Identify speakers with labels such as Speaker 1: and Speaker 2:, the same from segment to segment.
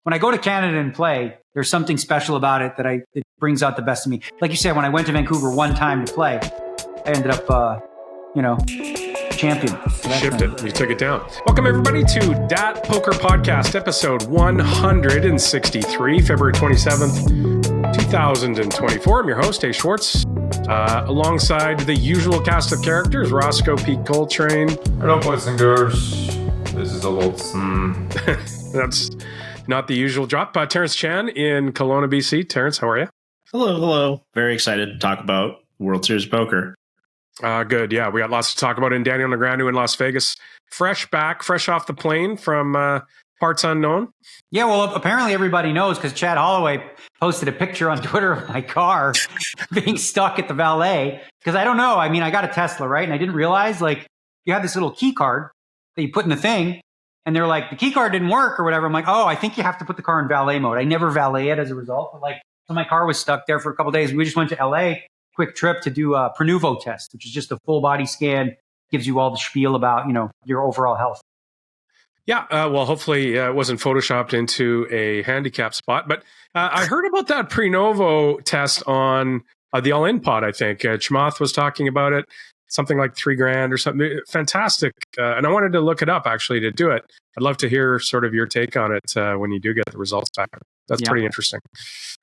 Speaker 1: when I go to Canada and play, there's something special about it that it brings out the best of me. Like you said, when I went to Vancouver one time to play, I ended up, champion. So
Speaker 2: Shifted. You took it down. Welcome, everybody, to DAT Poker Podcast, episode 163, February 27th, 2024. I'm your host, A. Schwartz, alongside the usual cast of characters, Roscoe P. Coltrane.
Speaker 3: Hello, boys and girls. This is a Wilson.
Speaker 2: That's not the usual drop. Terrence Chan in Kelowna, BC. Terrence, how are you?
Speaker 4: Hello. Very excited to talk about World Series Poker.
Speaker 2: Good. Yeah, we got lots to talk about in Daniel Negreanu in Las Vegas. Fresh off the plane from parts unknown.
Speaker 1: Yeah, well, apparently everybody knows because Chad Holloway posted a picture on Twitter of my car being stuck at the valet. Because I don't know. I mean, I got a Tesla, right? And I didn't realize, like, you have this little key card that you put in the thing. And they're like, the key card didn't work or whatever. I'm like, oh, I think you have to put the car in valet mode. I never valet it as a result. But so my car was stuck there for a couple of days. We just went to LA. Quick trip to do a Prenuvo test, which is just a full body scan, gives you all the spiel about, your overall health.
Speaker 2: Yeah, well, hopefully it wasn't photoshopped into a handicap spot. But I heard about that Prenuvo test on the All In pod, I think. Chamath was talking about it, something like $3,000 or something. Fantastic. And I wanted to look it up, actually, to do it. I'd love to hear sort of your take on it when you do get the results back. That's pretty interesting.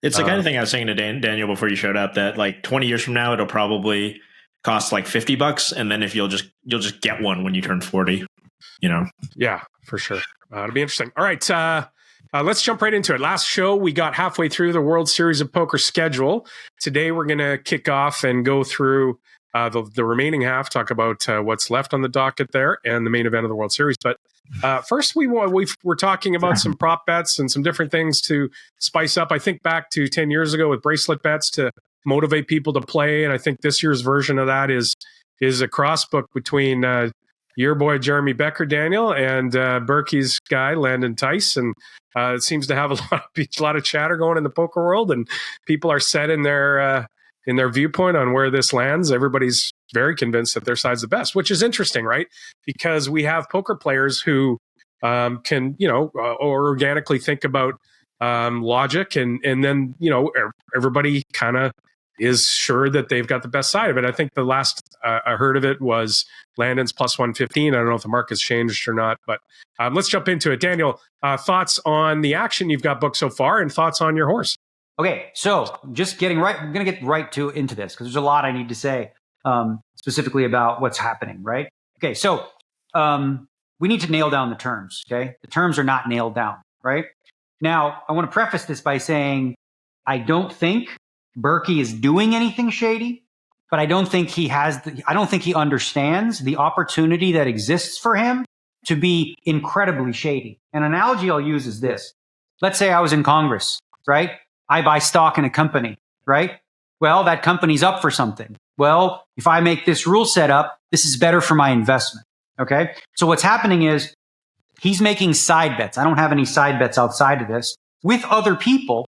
Speaker 4: It's the kind of thing I was saying to Daniel before you showed up that like 20 years from now, it'll probably cost like $50. And then if you'll just get one when you turn 40,
Speaker 2: Yeah, for sure. It'll be interesting. All right. Let's jump right into it. Last show, we got halfway through the World Series of Poker schedule. Today, we're going to kick off and go through the remaining half, talk about what's left on the docket there and the main event of the World Series. But first, we're talking about some prop bets and some different things to spice up. I think back to 10 years ago with bracelet bets to motivate people to play. And I think this year's version of that is a crossbook between your boy, Jeremy Becker, Daniel, and Berkey's guy, Landon Tice. And it seems to have a lot of chatter going in the poker world, and people are set in their viewpoint on where this lands. Everybody's very convinced that their side's the best, which is interesting, right? Because we have poker players who can, organically think about logic, and then, everybody kind of is sure that they've got the best side of it. I think the last I heard of it was Landon's plus 115. I don't know if the market's changed or not, but let's jump into it. Daniel, thoughts on the action you've got booked so far and thoughts on your horse?
Speaker 1: Okay, so just I'm going to get right into this because there's a lot I need to say specifically about what's happening, right? Okay, so we need to nail down the terms, okay? The terms are not nailed down, right? Now, I want to preface this by saying I don't think Berkey is doing anything shady, but I don't think he understands the opportunity that exists for him to be incredibly shady. An analogy I'll use is this. Let's say I was in Congress, right? I buy stock in a company, right? Well, that company's up for something. Well, if I make this rule set up, this is better for my investment. Okay. So what's happening is he's making side bets. I don't have any side bets outside of this with other people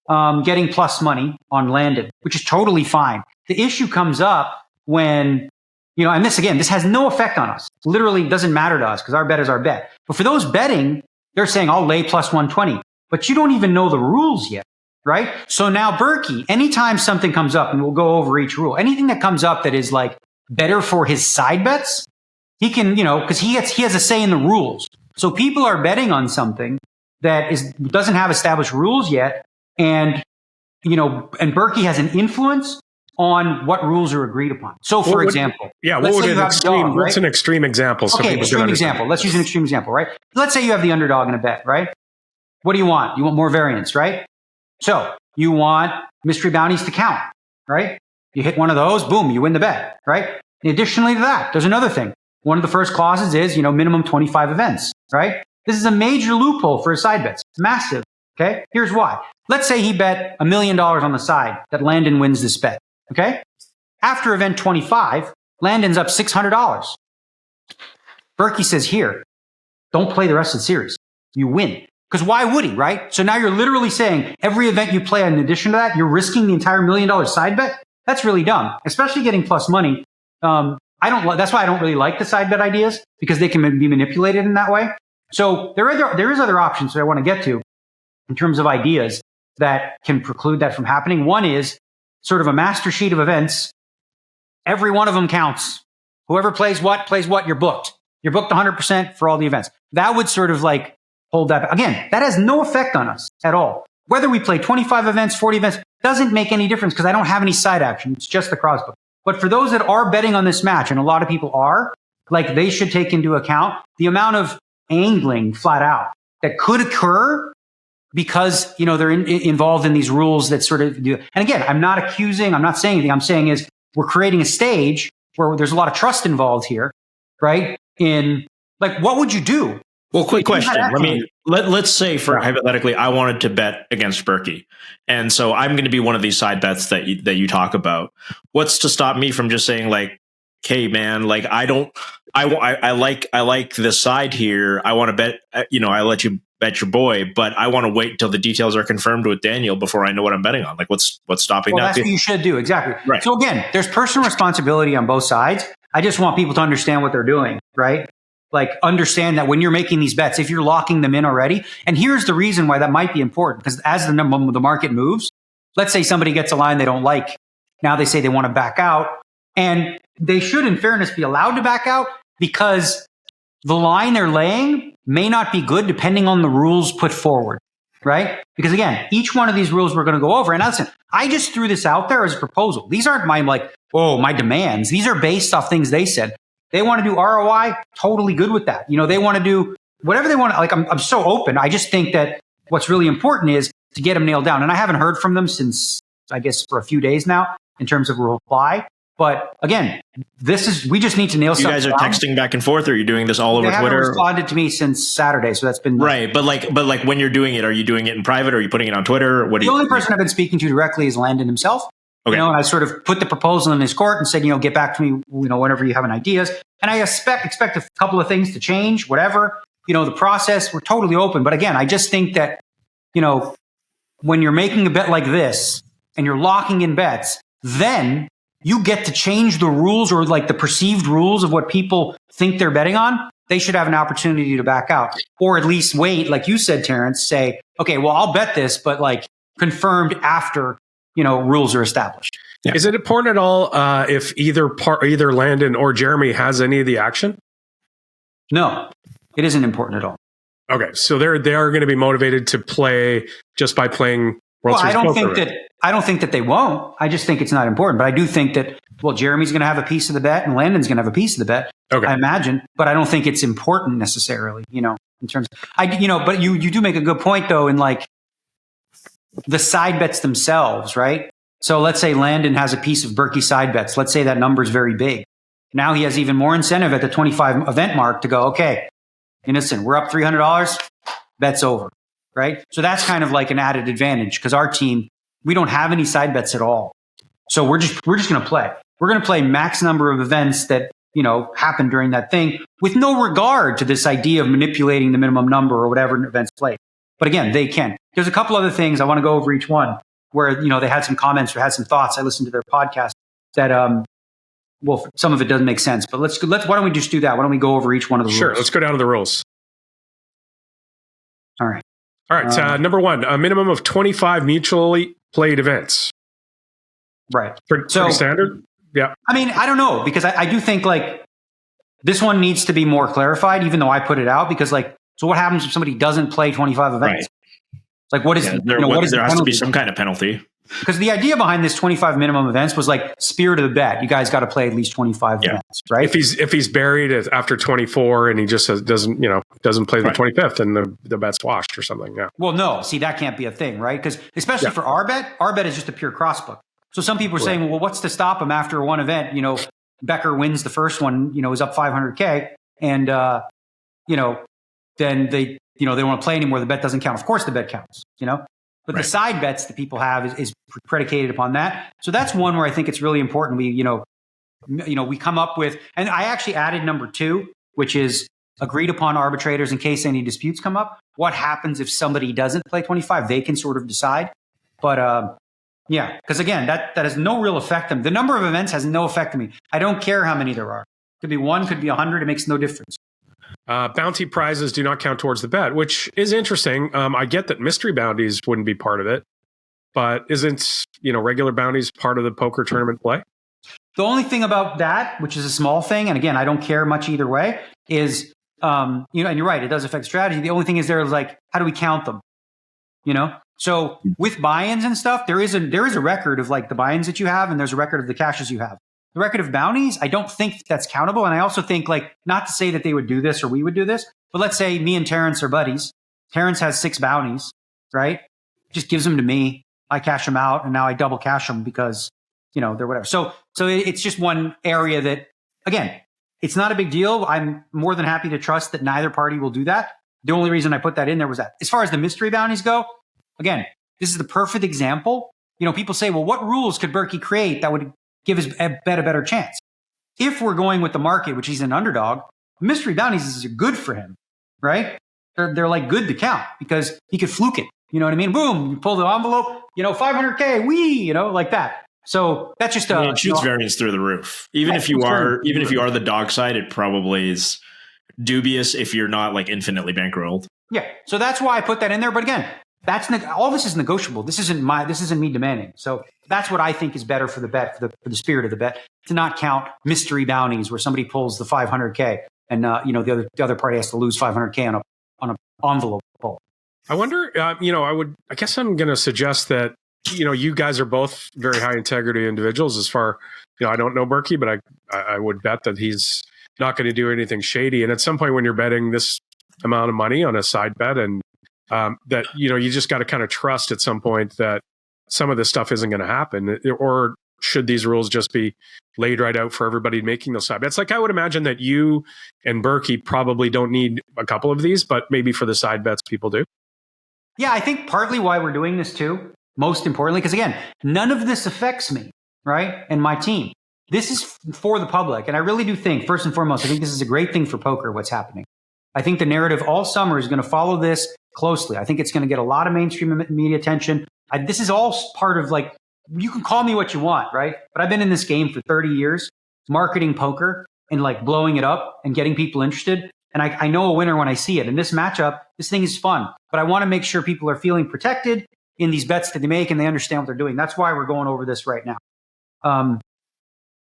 Speaker 1: getting plus money on Landon, which is totally fine. The issue comes up when, and this has no effect on us. Literally doesn't matter to us because our bet is our bet. But for those betting, they're saying, I'll lay plus 120, but you don't even know the rules yet. Right? So now Berkey, anytime something comes up, and we'll go over each rule, anything that comes up that is like better for his side bets, he can, because he has a say in the rules. So people are betting on something that doesn't have established rules yet. And, and Berkey has an influence on what rules are agreed upon. So for example,
Speaker 2: what's an extreme example? So
Speaker 1: okay, extreme example. Let's use an extreme example, right? Let's say you have the underdog in a bet, right? What do you want? You want more variance, right? So you want mystery bounties to count, right? You hit one of those, boom, you win the bet, right? Additionally to that, there's another thing. One of the first clauses is, minimum 25 events, right? This is a major loophole for his side bets. It's massive, okay? Here's why. Let's say he bet $1 million on the side that Landon wins this bet, okay? After event 25, Landon's up $600. Berkey says, here, don't play the rest of the series. You win. Because why would he, right? So now you're literally saying every event you play in addition to that, you're risking the entire $1 million side bet. That's really dumb, especially getting plus money. That's why I don't really like the side bet ideas because they can be manipulated in that way. So there is other options that I want to get to. in terms of ideas that can preclude that from happening. One is sort of a master sheet of events. Every one of them counts. Whoever plays what, you're booked. You're booked 100% for all the events. That would sort of like hold that. Again, that has no effect on us at all. Whether we play 25 events, 40 events, doesn't make any difference because I don't have any side action. It's just the Crossbook. But for those that are betting on this match, and a lot of people are, like they should take into account the amount of angling flat out that could occur because, you know, they're involved in these rules that sort of do. And again, I'm not saying anything. I'm saying is we're creating a stage where there's a lot of trust involved here, right? In like, what would you do?
Speaker 4: Well, quick question. Let's say hypothetically, I wanted to bet against Berkey. And so I'm going to be one of these side bets that you talk about. What's to stop me from just saying like, hey man, like I like this side here. I want to bet, you know, I let you bet your boy, but I want to wait until the details are confirmed with Daniel before I know what I'm betting on. Like what's stopping that?
Speaker 1: That's what you should do. Exactly.
Speaker 4: Right.
Speaker 1: So again, there's personal responsibility on both sides. I just want people to understand what they're doing, right? Like understand that when you're making these bets, if you're locking them in already, and here's the reason why that might be important, because as the market moves, let's say somebody gets a line they don't like. Now they say they want to back out, and they should, in fairness, be allowed to back out because the line they're laying may not be good depending on the rules put forward, right? Because again, each one of these rules we're going to go over. And listen, I just threw this out there as a proposal. These aren't my demands. These are based off things they said. They want to do ROI, totally good with that. You know, they want to do whatever they want. Like, I'm so open. I just think that what's really important is to get them nailed down. And I haven't heard from them since, I guess, for a few days now in terms of reply. But again, we just need to nail something down.
Speaker 4: You guys are texting back and forth, or are you doing this all over Twitter?
Speaker 1: They haven't responded to me since Saturday, so that's been
Speaker 4: right. But like when you're doing it, are you doing it in private, or are you putting it on Twitter?
Speaker 1: The only person I've been speaking to directly is Landon himself. Okay. You know, and I sort of put the proposal in his court and said, you know, get back to me, you know, whenever you have any ideas. And I expect a couple of things to change, whatever. You know, the process, we're totally open. But again, I just think that, you know, when you're making a bet like this and you're locking in bets, then you get to change the rules or like the perceived rules of what people think they're betting on. They should have an opportunity to back out, or at least wait, like you said, Terrence, say, okay, well, I'll bet this, but like confirmed after, you know, rules are established.
Speaker 2: Yeah. Is it important at all if either Landon or Jeremy has any of the action?
Speaker 1: No, it isn't important at all.
Speaker 2: Okay, so they are going to be motivated to play just by playing World Series Poker.
Speaker 1: I don't think that they won't. I just think it's not important. But I do think that, well, Jeremy's going to have a piece of the bet and Landon's going to have a piece of the bet. Okay. I imagine, but I don't think it's important necessarily, you know, in terms of, but you do make a good point though, in like the side bets themselves, right? So let's say Landon has a piece of Berkey side bets. Let's say that number is very big. Now he has even more incentive at the 25 event mark to go, okay, listen, we're up $300, bet's over, right? So that's kind of like an added advantage because our team, we don't have any side bets at all. So we're just going to play. We're going to play max number of events that, you know, happen during that thing with no regard to this idea of manipulating the minimum number or whatever events played. But again, they can. There's a couple other things I want to go over each one where, you know, they had some comments or had some thoughts. I listened to their podcast that, well, some of it doesn't make sense, but why don't we just do that? Why don't we go over each one of the rules?
Speaker 2: Sure. Let's go down to the rules.
Speaker 1: All right.
Speaker 2: Number one, a minimum of 25 mutually played events.
Speaker 1: Right.
Speaker 2: Pretty standard. Yeah.
Speaker 1: I mean, I don't know, because I do think like this one needs to be more clarified, even though I put it out, because like, so what happens if somebody doesn't play 25 events?
Speaker 4: Right.
Speaker 1: Like, what is,
Speaker 4: there has to be some kind of penalty.
Speaker 1: Because the idea behind this 25 minimum events was like spirit of the bet. You guys got to play at least 25 events, right?
Speaker 2: If he's buried after 24 and he just doesn't play the 25th, and the bet's washed or something. Yeah.
Speaker 1: Well, no, see, that can't be a thing, right? Because especially for our bet is just a pure crossbook. So some people are saying, well, what's to stop him after one event? You know, Becker wins the first one, you know, is up 500K, and then they don't want to play anymore. The bet doesn't count. Of course, the bet counts. You know. But the side bets that people have is predicated upon that. So that's one where I think it's really important. We come up with, and I actually added number 2, which is agreed upon arbitrators in case any disputes come up. What happens if somebody doesn't play 25? They can sort of decide. But because again, that has no real effect on me. The number of events has no effect on me. I don't care how many there are. Could be 1, could be 100. It makes no difference.
Speaker 2: Bounty prizes do not count towards the bet, which is interesting. I get that mystery bounties wouldn't be part of it, but isn't regular bounties part of the poker tournament play?
Speaker 1: The only thing about that, which is a small thing, and again, I don't care much either way, is and you're right, it does affect strategy. The only thing is there's like, how do we count them? So with buy-ins and stuff, there is a record of like the buy-ins that you have, and there's a record of the cashes you have. The record of bounties, I don't think that's countable. And I also think, like, not to say that they would do this or we would do this, but let's say me and Terrence are buddies. Terrence has 6 bounties, right? Just gives them to me. I cash them out, and now I double cash them because, they're whatever. So it's just one area that, again, it's not a big deal. I'm more than happy to trust that neither party will do that. The only reason I put that in there was that. As far as the mystery bounties go, again, this is the perfect example. People say, well, what rules could Berkey create that would give his bet a better chance? If we're going with the market, which he's an underdog, mystery bounties is good for him, right? They're like good to count because he could fluke it. You know what I mean? Boom, you pull the envelope, 500K, like that. So that's just
Speaker 4: it shoots variance through the roof. Even if you are the dog side, it probably is dubious if you're not like infinitely bankrolled.
Speaker 1: Yeah. So that's why I put that in there. But again, all this is negotiable. This isn't me demanding. So that's what I think is better for the bet, for the spirit of the bet, to not count mystery bounties where somebody pulls the 500K and the other party has to lose 500K on an envelope pull.
Speaker 2: I wonder. I guess I'm going to suggest that you guys are both very high integrity individuals. As far I don't know Berkey, but I would bet that he's not going to do anything shady. And at some point when you're betting this amount of money on a side bet, and that you just got to kind of trust at some point that some of this stuff isn't going to happen, or should these rules just be laid right out for everybody making those side bets? Like, I would imagine that you and Berkey probably don't need a couple of these, but maybe for the side bets people do.
Speaker 1: Yeah, I think partly why we're doing this too, most importantly, because again, none of this affects me, right? And my team. This is for the public. And I really do think, first and foremost, I think this is a great thing for poker, what's happening. I think the narrative all summer is going to follow this closely. I think it's going to get a lot of mainstream media attention. This is all part of, like, you can call me what you want, right? But I've been in this game for 30 years, marketing poker and like blowing it up and getting people interested. And I know a winner when I see it. And this matchup, this thing is fun. But I want to make sure people are feeling protected in these bets that they make and they understand what they're doing. That's why we're going over this right now.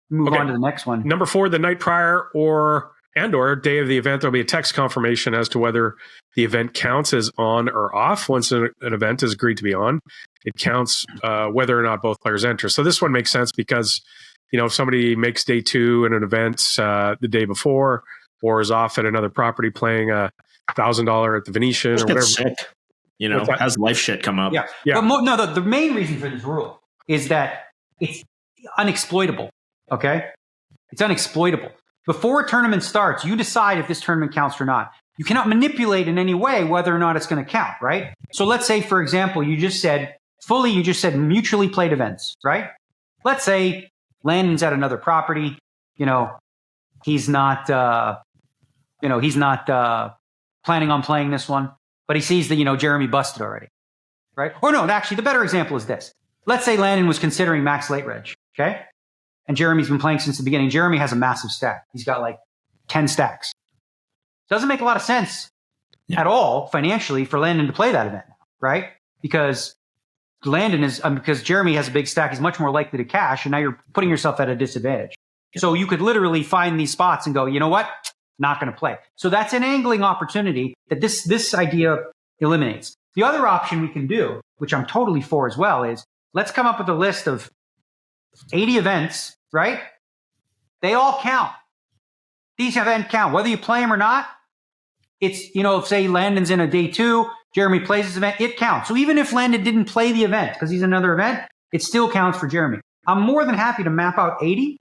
Speaker 1: Move on to the next one.
Speaker 2: Number 4, the night prior or day of the event, there'll be a text confirmation as to whether the event counts as on or off. Once an event is agreed to be on, it counts whether or not both players enter. So this one makes sense because, if somebody makes day 2 in an event the day before, or is off at another property playing $1,000 at the Venetian or whatever.
Speaker 4: Sick. Has life shit come up.
Speaker 1: Yeah. But the main reason for this rule is that it's unexploitable. Okay? It's unexploitable. Before a tournament starts, you decide if this tournament counts or not. You cannot manipulate in any way whether or not it's going to count, right? So let's say, for example, you just said mutually played events, right? Let's say Landon's at another property. He's not planning on playing this one, but he sees that, Jeremy busted already, right? Or no, actually, the better example is this. Let's say Landon was considering max late reg, okay? And Jeremy's been playing since the beginning. Jeremy has a massive stack. He's got like 10 stacks. Doesn't make a lot of sense at all financially for Landon to play that event, right? Because because Jeremy has a big stack, he's much more likely to cash, and now you're putting yourself at a disadvantage. So you could literally find these spots and go, you know what? Not going to play. So that's an angling opportunity that this idea eliminates. The other option we can do, which I'm totally for as well, is let's come up with a list of 80 events, right? They all count. These events count, whether you play them or not. It's, say Landon's in a day 2, Jeremy plays this event, it counts. So even if Landon didn't play the event because he's in another event, it still counts for Jeremy. I'm more than happy to map out 80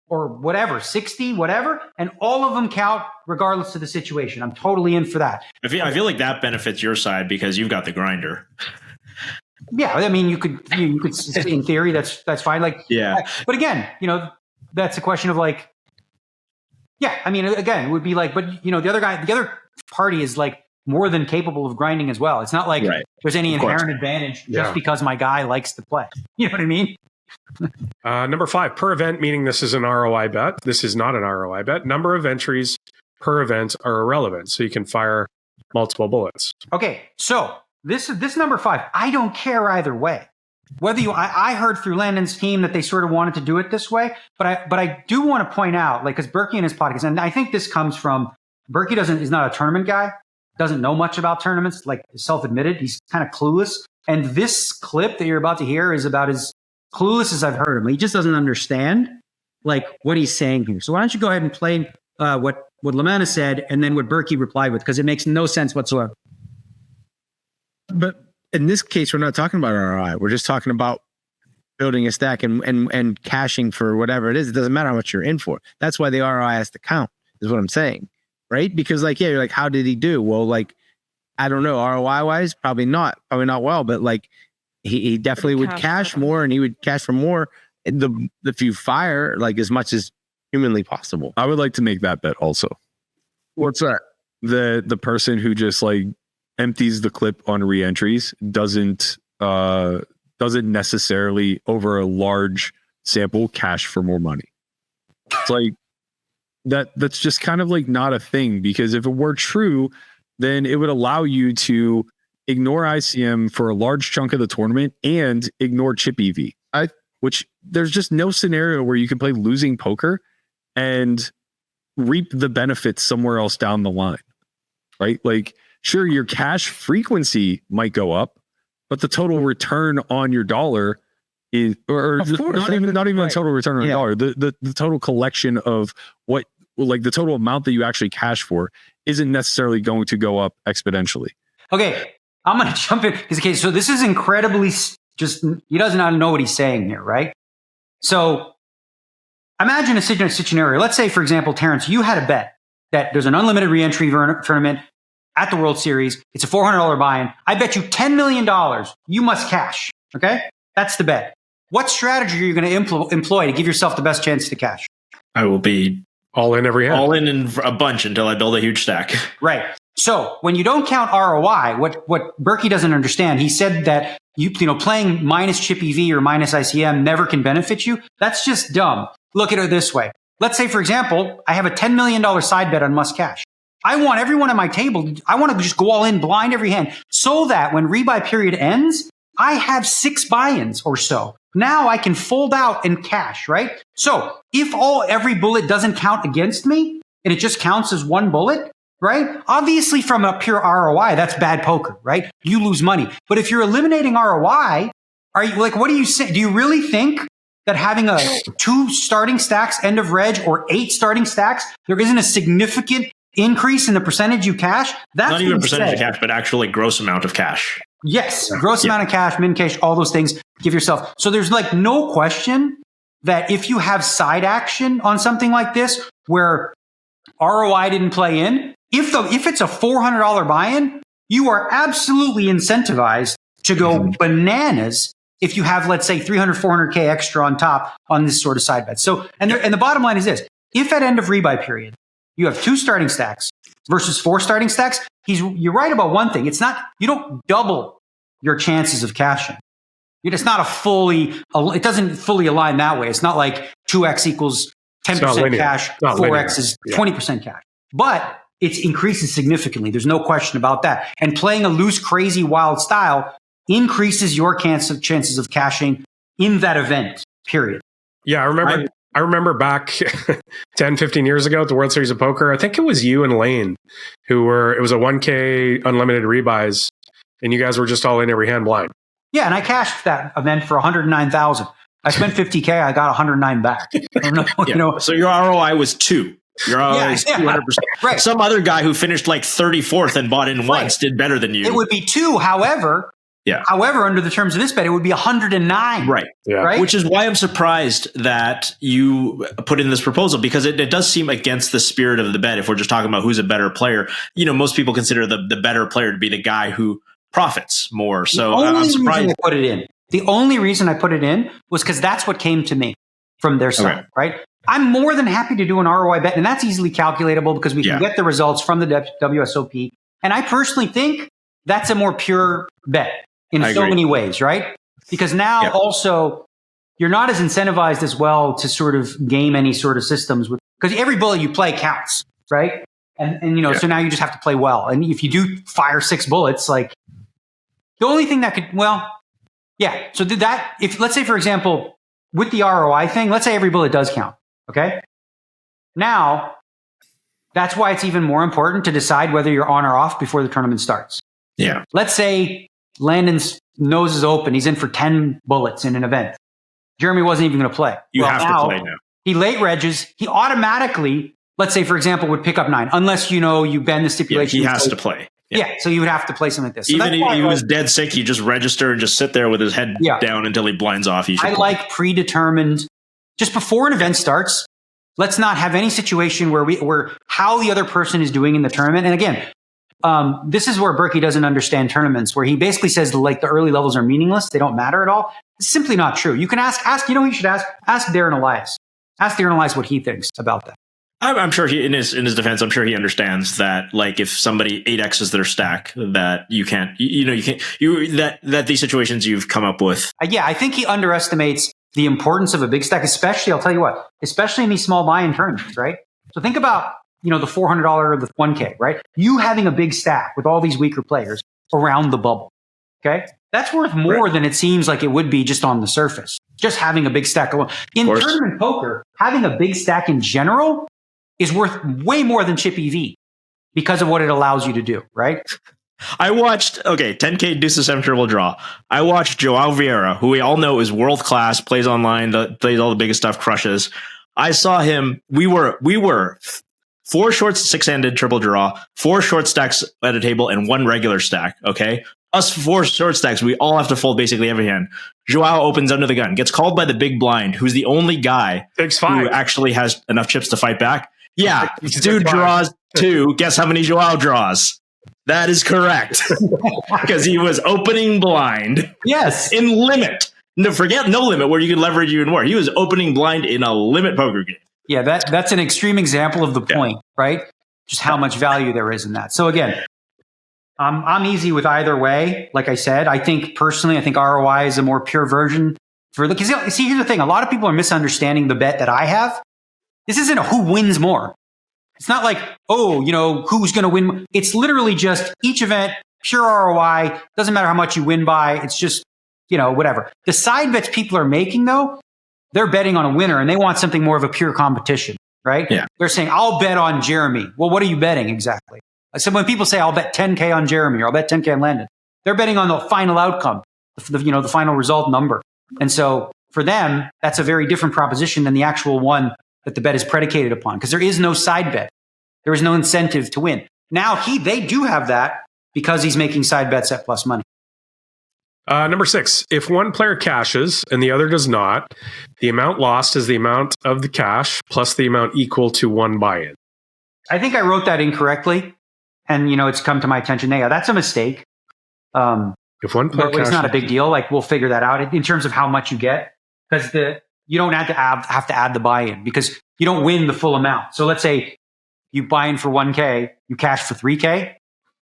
Speaker 1: or whatever, 60, whatever, and all of them count regardless of the situation. I'm totally in for that.
Speaker 4: I feel like that benefits your side because you've got the grinder.
Speaker 1: Yeah, I mean, you could in theory, that's fine. Like,
Speaker 4: yeah,
Speaker 1: but again, that's a question of like, yeah, I mean, again, it would be like, but the other party is like more than capable of grinding as well. It's not like there's any inherent advantage just because my guy likes to play. You know what I mean?
Speaker 2: Number 5, per event, meaning this is an ROI bet. This is not an ROI bet. Number of entries per event are irrelevant. So you can fire multiple bullets.
Speaker 1: Okay, so this number 5, I don't care either way. Whether I heard through Landon's team that they sort of wanted to do it this way, but I do want to point out, like, because Berkey in his podcast, and I think this comes from Berkey is not a tournament guy, doesn't know much about tournaments, like self-admitted, he's kind of clueless. And this clip that you're about to hear is about as clueless as I've heard him. He just doesn't understand like what he's saying here. So why don't you go ahead and play what Lamanna said and then what Berkey replied with, because it makes no sense whatsoever.
Speaker 5: But in this case, we're not talking about ROI. We're just talking about building a stack and cashing for whatever it is. It doesn't matter how much you're in for. That's why the ROI has to count, is what I'm saying. Right? Because like, yeah, you're like, how did he do? Well, like, I don't know, ROI wise, probably not well, but like he definitely would cash more, and he would cash for more if you fire like as much as humanly possible.
Speaker 6: I would like to make that bet also.
Speaker 5: What's that?
Speaker 6: The person who just like empties the clip on re-entries doesn't necessarily over a large sample cash for more money. It's like that's just kind of like not a thing, because if it were true, then it would allow you to ignore ICM for a large chunk of the tournament and ignore chip EV. Which there's just no scenario where you can play losing poker and reap the benefits somewhere else down the line, right? Like, sure, your cash frequency might go up, but the total return on your dollar is, or not even a total return on a dollar. The total collection of what, like the total amount that you actually cash for, isn't necessarily going to go up exponentially.
Speaker 1: Okay, I'm going to jump in. Okay, so this is incredibly just, he does not know what he's saying here, right? So imagine a scenario. Let's say, for example, Terrence, you had a bet that there's an unlimited reentry tournament at the World Series. It's a $400 buy-in. I bet you $10 million. You must cash. Okay? That's the bet. What strategy are you going to employ to give yourself the best chance to cash?
Speaker 4: I will be
Speaker 2: all in every hand.
Speaker 4: All in a bunch until I build a huge stack.
Speaker 1: Right. So when you don't count ROI, what Berkey doesn't understand, he said that you playing minus chip EV or minus ICM never can benefit you. That's just dumb. Look at it this way. Let's say, for example, I have a $10 million side bet on must cash. I want everyone at my table, I want to just go all in, blind every hand, so that when rebuy period ends, I have 6 buy-ins or so. Now I can fold out and cash, right? So if every bullet doesn't count against me and it just counts as one bullet, right? Obviously from a pure ROI, that's bad poker, right? You lose money. But if you're eliminating ROI, are you like, what do you say? Do you really think that having 2 starting stacks end of reg or 8 starting stacks, there isn't a significant increase in the percentage you cash? That's
Speaker 4: not even percentage of cash, but actually gross amount of cash.
Speaker 1: Yes, gross amount of cash, min cash, all those things. Give yourself. So there's like no question that if you have side action on something like this where ROI didn't play in, if it's a $400 buy-in, you are absolutely incentivized to go bananas if you have, let's say, 300, 400K extra on top on this sort of side bet. So, and the bottom line is this: if at end of rebuy period you have 2 starting stacks versus 4 starting stacks, you're right about one thing. It's not, you don't double your chances of cashing. It's not it doesn't fully align that way. It's not like 2x equals 10% cash, 4x is 20% cash. But it increases significantly. There's no question about that. And playing a loose, crazy, wild style increases your chances of cashing in that event, period.
Speaker 2: Yeah, I remember back 10, 15 years ago at the World Series of Poker, I think it was you and Lane it was a 1K unlimited rebuys, and you guys were just all in every hand blind.
Speaker 1: Yeah, and I cashed that event for $109,000. I spent $50K, I got 109 back. I don't know,
Speaker 4: So your ROI was 2. Your ROI is 200%.
Speaker 1: Right.
Speaker 4: Some other guy who finished like 34th and bought in once did better than you.
Speaker 1: It would be 2, however, under the terms of this bet, it would be 109.
Speaker 4: Right.
Speaker 2: Yeah.
Speaker 1: Right.
Speaker 4: Which is why I'm surprised that you put in this proposal, because it does seem against the spirit of the bet. If we're just talking about who's a better player, most people consider the better player to be the guy who profits more. So I'm surprised.
Speaker 1: The only reason I put it in was because that's what came to me from their side, right? I'm more than happy to do an ROI bet, and that's easily calculatable because we can get the results from the WSOP. And I personally think that's a more pure bet in so many ways, right? Because now also you're not as incentivized as well to sort of game any sort of systems because every bullet you play counts, right? And you know, so now you just have to play well. And if you do fire 6 bullets, like the only thing that could, So did that, if let's say, for example, with the ROI thing, let's say every bullet does count. Okay. Now that's why it's even more important to decide whether you're on or off before the tournament starts.
Speaker 4: Yeah.
Speaker 1: Let's say Landon's nose is open. He's in for 10 bullets in an event. Jeremy wasn't even going to play.
Speaker 4: You have to play now.
Speaker 1: He late regs. He automatically, let's say, for example, would pick up 9, unless, you know, you bend the stipulation.
Speaker 4: He has to play.
Speaker 1: Yeah. So you would have to play something like this. So
Speaker 4: even if he was dead sick, he just register and just sit there with his head down until he blinds off.
Speaker 1: I like predetermined, just before an event starts. Let's not have any situation where how the other person is doing in the tournament. And again, this is where Berkey doesn't understand tournaments, where he basically says like the early levels are meaningless. They don't matter at all. It's simply not true. You can ask, you know who you should ask? Ask Darren Elias. Ask Darren Elias what he thinks about that.
Speaker 4: I'm sure he, in his defense, I'm sure he understands that, like, if somebody 8x's their stack, that you can't, that these situations you've come up with.
Speaker 1: Yeah, I think he underestimates the importance of a big stack, especially, I'll tell you what, especially in these small buy-in tournaments, right? So think about, you know, the $400 or the 1K, right? You having a big stack with all these weaker players around the bubble, okay? That's worth more than it seems like it would be just on the surface. Just having a big stack alone. In tournament poker, having a big stack in general is worth way more than chip EV because of what it allows you to do, right?
Speaker 4: I watched, 10K Deuce 7 triple draw. I watched Joao Vieira, who we all know is world class, plays online, plays all the biggest stuff, crushes. I saw him. We were 4 shorts, 6-handed triple draw, 4 short stacks at a table, and 1 regular stack. Okay, us 4 short stacks. We all have to fold basically every hand. Joao opens under the gun, gets called by the big blind, who's the only guy who actually has enough chips to fight back. Yeah, dude draws 2. Guess how many Joao draws? That is correct. Because he was opening blind.
Speaker 1: Yes.
Speaker 4: In limit. No, forget no limit where you can leverage even more. He was opening blind in a limit poker game.
Speaker 1: Yeah, that's an extreme example of the point, right? Just how much value there is in that. So again, I'm easy with either way. Like I said, I think ROI is a more pure version for the, because see, here's the thing. A lot of people are misunderstanding the bet that I have. This isn't a who wins more. It's not like, oh, you know, who's going to win. It's literally just each event, pure ROI. Doesn't matter how much you win by. It's just, you know, whatever. The side bets people are making, though, they're betting on a winner and they want something more of a pure competition, right? Yeah. They're saying, I'll bet on Jeremy. Well, what are you betting exactly? So when people say, I'll bet 10K on Jeremy or I'll bet 10K on Landon, they're betting on the final outcome, the final result number. And so for them, that's a very different proposition than the actual one that the bet is predicated upon, because there is no side bet. There is no incentive to win. Now they do have that because he's making side bets at plus money.
Speaker 2: Number 6, if one player cashes and the other does not, the amount lost is the amount of the cash plus the amount equal to 1 buy-in.
Speaker 1: I think I wrote that incorrectly, and it's come to my attention. Yeah, that's a mistake.
Speaker 2: If one player
Speaker 1: but it's not a big deal. Like, we'll figure that out in terms of how much you get, because you don't have to add the buy-in because you don't win the full amount. So let's say you buy in for 1K, you cash for 3K.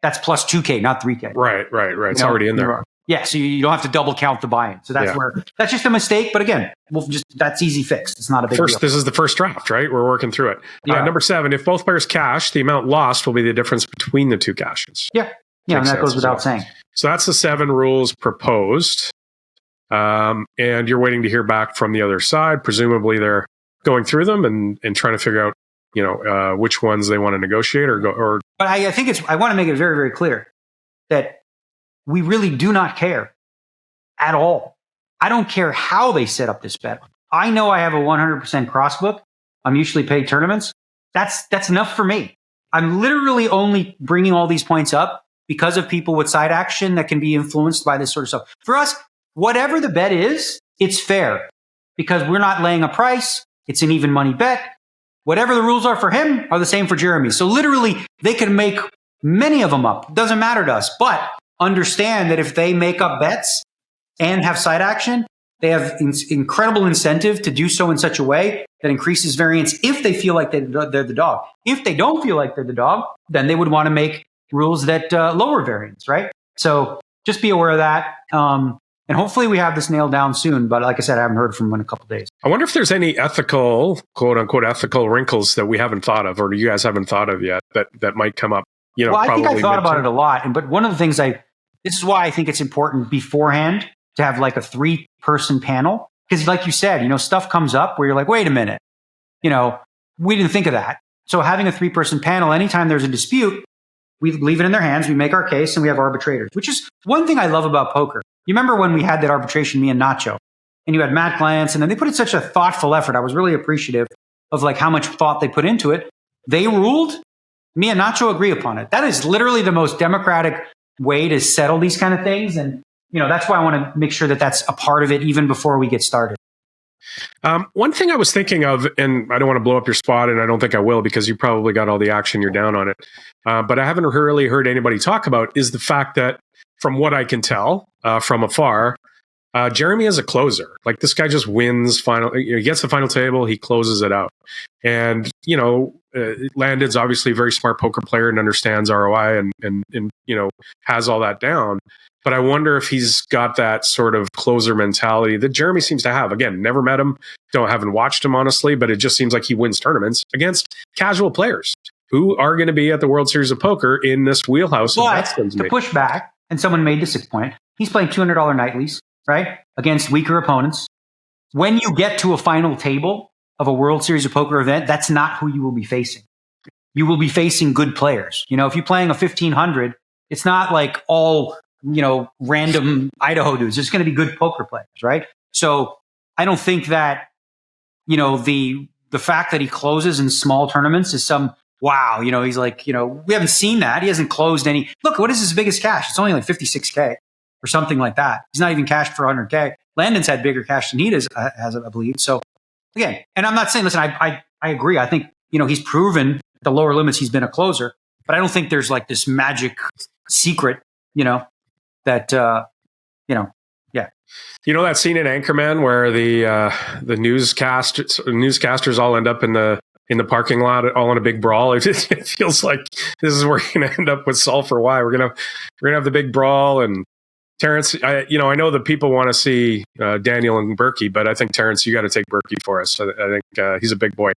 Speaker 1: That's plus 2K, not 3K.
Speaker 2: Right. It's already in there.
Speaker 1: Yeah, so you don't have to double count the buy-in. So that's just a mistake. But again, that's easy fixed. It's not a big deal.
Speaker 2: This is the first draft, right? We're working through it.
Speaker 1: Yeah.
Speaker 2: Number 7, if both players cash, the amount lost will be the difference between the 2 cashes.
Speaker 1: Yeah, and that goes without saying.
Speaker 2: So that's the 7 rules proposed. And you're waiting to hear back from the other side. Presumably they're going through them and trying to figure out, which ones they want to negotiate or.
Speaker 1: But I think I want to make it very, very clear that we really do not care at all. I don't care how they set up this bet. I know I have a 100% crossbook. I'm usually paid tournaments. That's enough for me. I'm literally only bringing all these points up because of people with side action that can be influenced by this sort of stuff. For us, whatever the bet is, it's fair because we're not laying a price. It's an even money bet. Whatever the rules are for him are the same for Jeremy. So literally, they can make many of them up. It doesn't matter to us. But understand that if they make up bets and have side action, they have incredible incentive to do so in such a way that increases variance if they feel like they're the dog. If they don't feel like they're the dog, then they would want to make rules that lower variance, right? So just be aware of that. And And hopefully we have this nailed down soon. But like I said, I haven't heard from him in a couple of days.
Speaker 2: I wonder if there's any ethical, quote unquote, ethical wrinkles that we haven't thought of, or you guys haven't thought of yet that might come up. You know,
Speaker 1: well, I think I thought about
Speaker 2: midterm.
Speaker 1: it a lot. But one of the things this is why I think it's important beforehand to have like a 3-person panel. Because like you said, stuff comes up where you're like, wait a minute, we didn't think of that. So having a 3-person panel, anytime there's a dispute, we leave it in their hands, we make our case, and we have arbitrators, which is one thing I love about poker. You remember when we had that arbitration, me and Nacho, and you had Matt Glantz, and then they put in such a thoughtful effort. I was really appreciative of like how much thought they put into it. They ruled, me and Nacho agree upon it. That is literally the most democratic way to settle these kind of things. And, that's why I want to make sure that that's a part of it even before we get started.
Speaker 2: One thing I was thinking of, and I don't want to blow up your spot, and I don't think I will because you probably got all the action, you're down on it. But I haven't really heard anybody talk about is the fact that, from what I can tell from afar, Jeremy is a closer. Like this guy just wins he gets the final table, he closes it out. And, Landon's obviously a very smart poker player and understands ROI and has all that down. But I wonder if he's got that sort of closer mentality that Jeremy seems to have. Again, never met him, haven't watched him honestly, but it just seems like he wins tournaments against casual players who are going to be at the World Series of Poker in this wheelhouse.
Speaker 1: But to push back, and someone made this point, he's playing $200 nightlies, right, against weaker opponents. When you get to a final table of a World Series of Poker event, that's not who you will be facing. You will be facing good players. If you're playing a 1500, it's not like all random Idaho dudes. There's going to be good poker players, right? So I don't think that, the fact that he closes in small tournaments is some, wow, he's like, we haven't seen that. He hasn't closed any. Look, what is his biggest cash? It's only like 56K or something like that. He's not even cashed for 100K. Landon's had bigger cash than he has, I believe. So again, and I'm not saying, listen, I agree. I think, he's proven at the lower limits he's been a closer, but I don't think there's like this magic secret, that yeah.
Speaker 2: That scene in Anchorman where the newscasters all end up in the parking lot all in a big brawl. It feels like this is where we're going to end up with Sulphur Y. We're gonna have the big brawl, and Terrence. I know that people want to see Daniel and Berkey, but I think Terrence, you got to take Berkey for us. I think he's a big boy.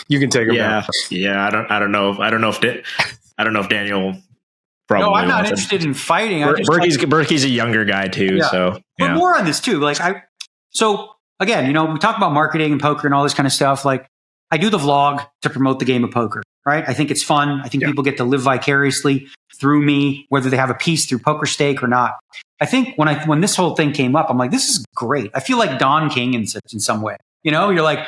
Speaker 2: You can take him.
Speaker 4: Yeah, I don't know if Daniel. Probably
Speaker 1: no, I'm not interested in fighting.
Speaker 4: Berkey's a younger guy too,
Speaker 1: yeah.
Speaker 4: so
Speaker 1: yeah. But more on this too. So again, we talk about marketing and poker and all this kind of stuff. Like I do the vlog to promote the game of poker, right? I think it's fun. I think people get to live vicariously through me, whether they have a piece through Poker Stake or not. I think when this whole thing came up, I'm like, this is great. I feel like Don King in some way. You're like,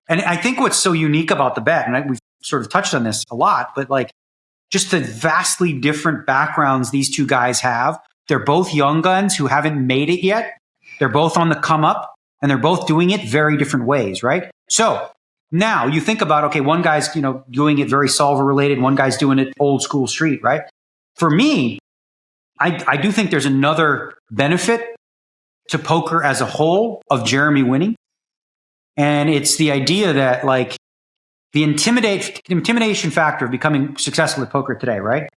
Speaker 1: and I think what's so unique about the bet, and we've sort of touched on this a lot, but like, just the vastly different backgrounds these two guys have. They're both young guns who haven't made it yet. They're both on the come up, and they're both doing it very different ways, right? So now you think about, okay, one guy's, doing it very solver related. One guy's doing it old school street, right? For me, I do think there's another benefit to poker as a whole of Jeremy winning. And it's the idea that like, the intimidation factor of becoming successful at poker today, right?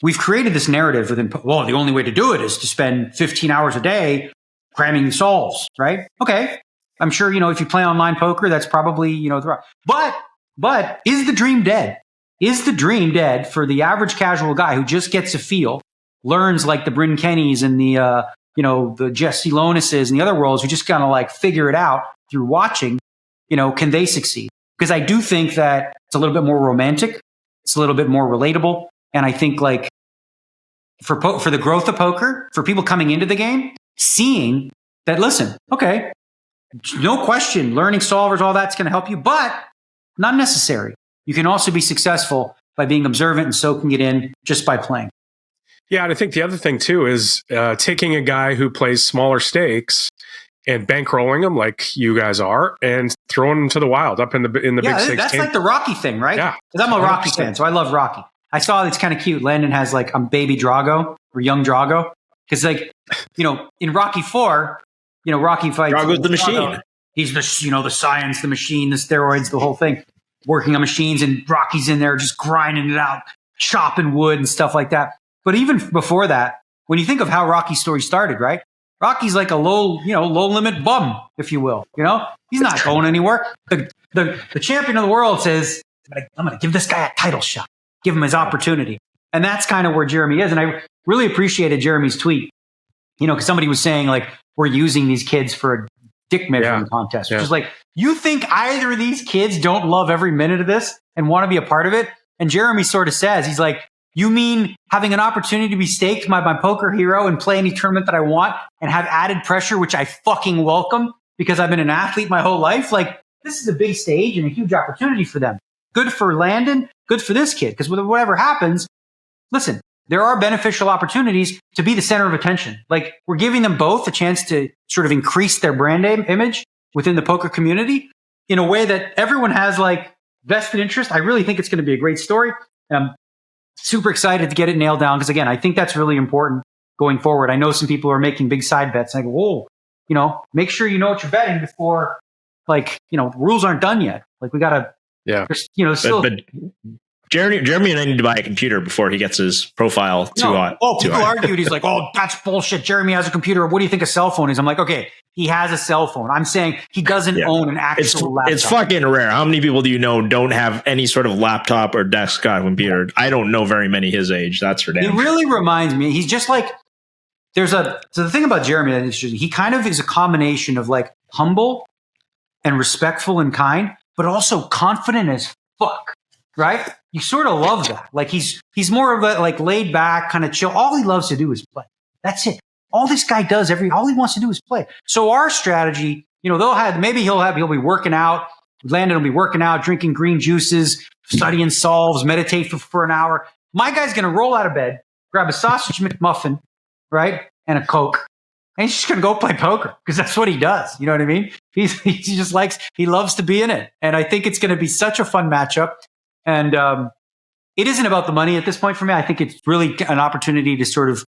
Speaker 1: We've created this narrative within, the only way to do it is to spend 15 hours a day cramming solves, right? Okay. I'm sure, if you play online poker, that's probably, but is the dream dead? Is the dream dead for the average casual guy who just gets a feel, learns like the Bryn Kennys and the Jesse Lonuses and the other worlds who just kind of like figure it out through watching, can they succeed? Because I do think that it's a little bit more romantic. It's a little bit more relatable. And I think like for the growth of poker, for people coming into the game, seeing that, listen, okay, no question, learning solvers, all that's going to help you, but not necessary. You can also be successful by being observant and soaking it in just by playing.
Speaker 2: Yeah, and I think the other thing too is taking a guy who plays smaller stakes and bankrolling him like you guys are, and throwing him to the wild up in the big 16.
Speaker 1: That's like the Rocky thing, right?
Speaker 2: Yeah,
Speaker 1: because I'm a Rocky fan, so I love Rocky. I saw it's kind of cute. Landon has like a baby Drago or young Drago, because like in Rocky 4, Rocky fights
Speaker 4: Drago's the machine.
Speaker 1: He's the science, the machine, the steroids, the whole thing, working on machines, and Rocky's in there just grinding it out, chopping wood and stuff like that. But even before that, when you think of how Rocky's story started, right? Rocky's like a low limit bum, if you will. He's not going anywhere. The champion of the world says, I'm going to give this guy a title shot, give him his opportunity. And that's kind of where Jeremy is. And I really appreciated Jeremy's tweet, because somebody was saying, like, we're using these kids for a dick measuring contest, which is like, you think either of these kids don't love every minute of this and want to be a part of it? And Jeremy sort of says, he's like, you mean having an opportunity to be staked by my poker hero and play any tournament that I want and have added pressure, which I fucking welcome because I've been an athlete my whole life? Like, this is a big stage and a huge opportunity for them. Good for Landon, good for this kid, because whatever happens, listen, there are beneficial opportunities to be the center of attention. Like, we're giving them both a chance to sort of increase their brand image within the poker community in a way that everyone has like vested interest. I really think it's going to be a great story. I'm super excited to get it nailed down because, again, I think that's really important going forward. I know some people are making big side bets. I go, whoa, make sure you know what you're betting before, like, the rules aren't done yet. Like, we got to, still.
Speaker 4: But Jeremy and I need to buy a computer before he gets his profile too high.
Speaker 1: People argued. He's like, that's bullshit. Jeremy has a computer. What do you think a cell phone is? I'm like, okay, he has a cell phone. I'm saying he doesn't own an actual laptop.
Speaker 4: It's fucking rare. How many people do you know don't have any sort of laptop or desktop computer? I don't know very many his age. That's for damn sure.
Speaker 1: He really reminds me. He's just like, so the thing about Jeremy that is interesting, he kind of is a combination of like humble and respectful and kind, but also confident as fuck. Right? You sort of love that. Like, he's more of a like laid back, kind of chill. All he loves to do is play. That's it. All this guy does all he wants to do is play. So our strategy, he'll be working out. Landon will be working out, drinking green juices, studying solves, meditate for an hour. My guy's going to roll out of bed, grab a sausage McMuffin, right? And a Coke. And he's just going to go play poker because that's what he does. You know what I mean? He loves to be in it. And I think it's going to be such a fun matchup. And it isn't about the money at this point for me. I think it's really an opportunity to sort of,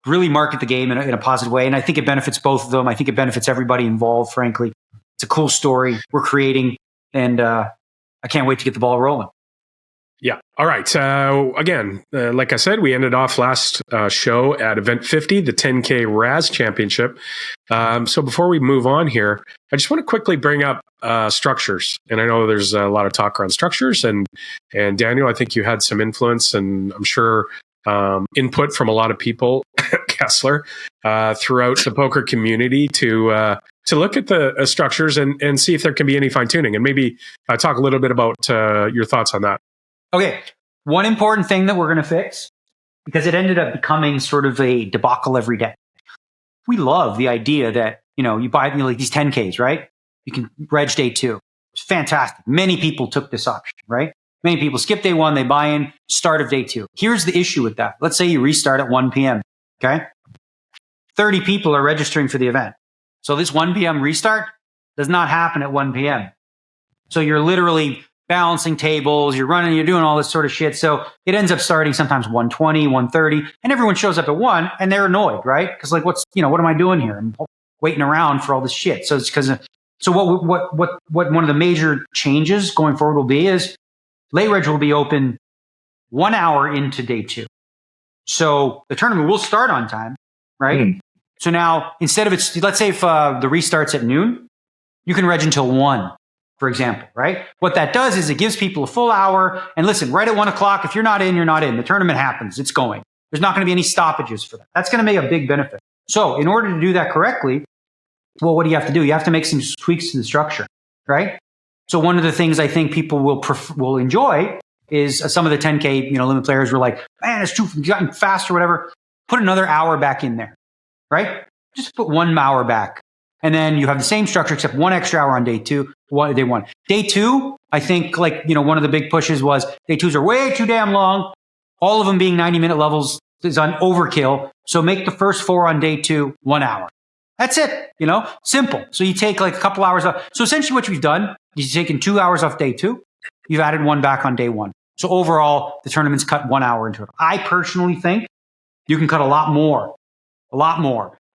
Speaker 1: really market the game in a positive way. And I think it benefits both of them. I think it benefits everybody involved, frankly. It's a cool story we're creating. And I can't wait to get the ball rolling.
Speaker 2: Yeah. All right. Again, like I said, we ended off last show at event 50, the 10K Raz Championship. So before we move on here, I just want to quickly bring up structures. And I know there's a lot of talk around structures. And Daniel, I think you had some influence and I'm sure input from a lot of people, Kessler, throughout the poker community to look at the structures and see if there can be any fine tuning. And maybe talk a little bit about your thoughts on that.
Speaker 1: Okay, one important thing that we're going to fix, because it ended up becoming sort of a debacle every day. We love the idea that, you buy like these 10Ks, right? You can reg day 2. It's fantastic. Many people took this option, right? Many people skip day 1, they buy in, start of day 2. Here's the issue with that. Let's say you restart at 1 p.m., okay? 30 people are registering for the event. So this 1 p.m. restart does not happen at 1 p.m. So you're literally balancing tables, you're doing all this sort of shit. So it ends up starting sometimes 1:20, 1:30, and everyone shows up at 1 and they're annoyed, right? Because like, what am I doing here? I'm waiting around for all this shit. So it's because so what one of the major changes going forward will be is late reg will be open 1 hour into day 2. So the tournament will start on time, right? So now instead of let's say if the restart's at noon, you can reg until 1. For example, right? What that does is it gives people a full hour. And listen, right at 1 o'clock, if you're not in, you're not in. The tournament happens. It's going. There's not going to be any stoppages for that. That's going to make a big benefit. So in order to do that correctly, well, what do you have to do? You have to make some tweaks to the structure, right? So one of the things I think people will enjoy is some of the 10K, limit players were like, man, it's too gotten fast or whatever. Put another hour back in there, right? Just put 1 hour back. And then you have the same structure except 1 extra hour on day 2. Day 1. Day 2, I think one of the big pushes was day 2s are way too damn long. All of them being 90-minute levels is on overkill. So make the first 4 on day 2 1 hour. That's it. Simple. So you take like a couple hours off. So essentially what you've done is you've taken 2 hours off day 2. You've added 1 back on day 1. So overall, the tournament's cut 1 hour into it. I personally think you can cut a lot more.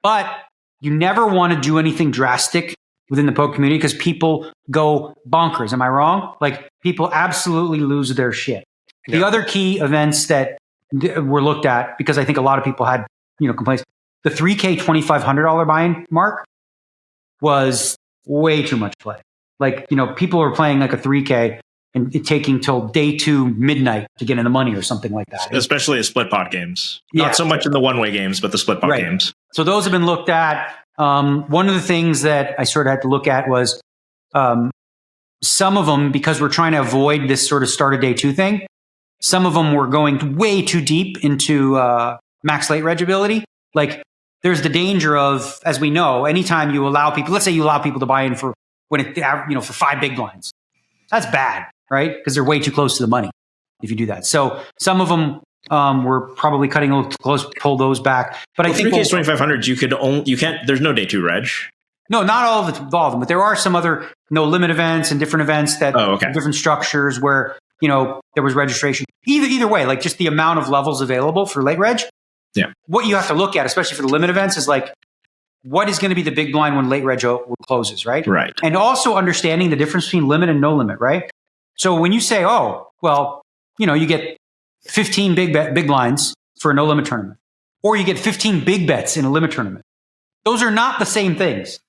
Speaker 1: But you never want to do anything drastic within the poker community because people go bonkers. Am I wrong? Like, people absolutely lose their shit. Yeah. The other key events that were looked at because I think a lot of people had, complaints. The 3K $2,500 buy-in mark was way too much play. Like, people were playing like a 3K and it taking till day 2 midnight to get in the money or something like that.
Speaker 4: Especially the split pot games.
Speaker 1: Yeah.
Speaker 4: Not so much in the one-way games, but the split pot games.
Speaker 1: So those have been looked at. One of the things that I sort of had to look at was some of them, because we're trying to avoid this sort of start of day 2 thing, some of them were going way too deep into max late reg ability. Like, there's the danger of, as we know, anytime you allow people, let's say you allow people to buy in for for 5 big blinds. That's bad, right? Because they're way too close to the money if you do that. So some of them we're probably cutting a little close, pull those back. But I think
Speaker 4: 3K 2,500, you can't. There's no day 2 reg.
Speaker 1: No, not all of them, but there are some other no limit events and different events that different structures where there was registration. Either way, like just the amount of levels available for late reg.
Speaker 4: Yeah.
Speaker 1: What you have to look at, especially for the limit events, is like what is going to be the big blind when late reg closes, right?
Speaker 4: Right.
Speaker 1: And also understanding the difference between limit and no limit, right? So when you say, oh, well, you get 15 big blinds for a no limit tournament, or you get 15 big bets in a limit tournament, those are not the same things.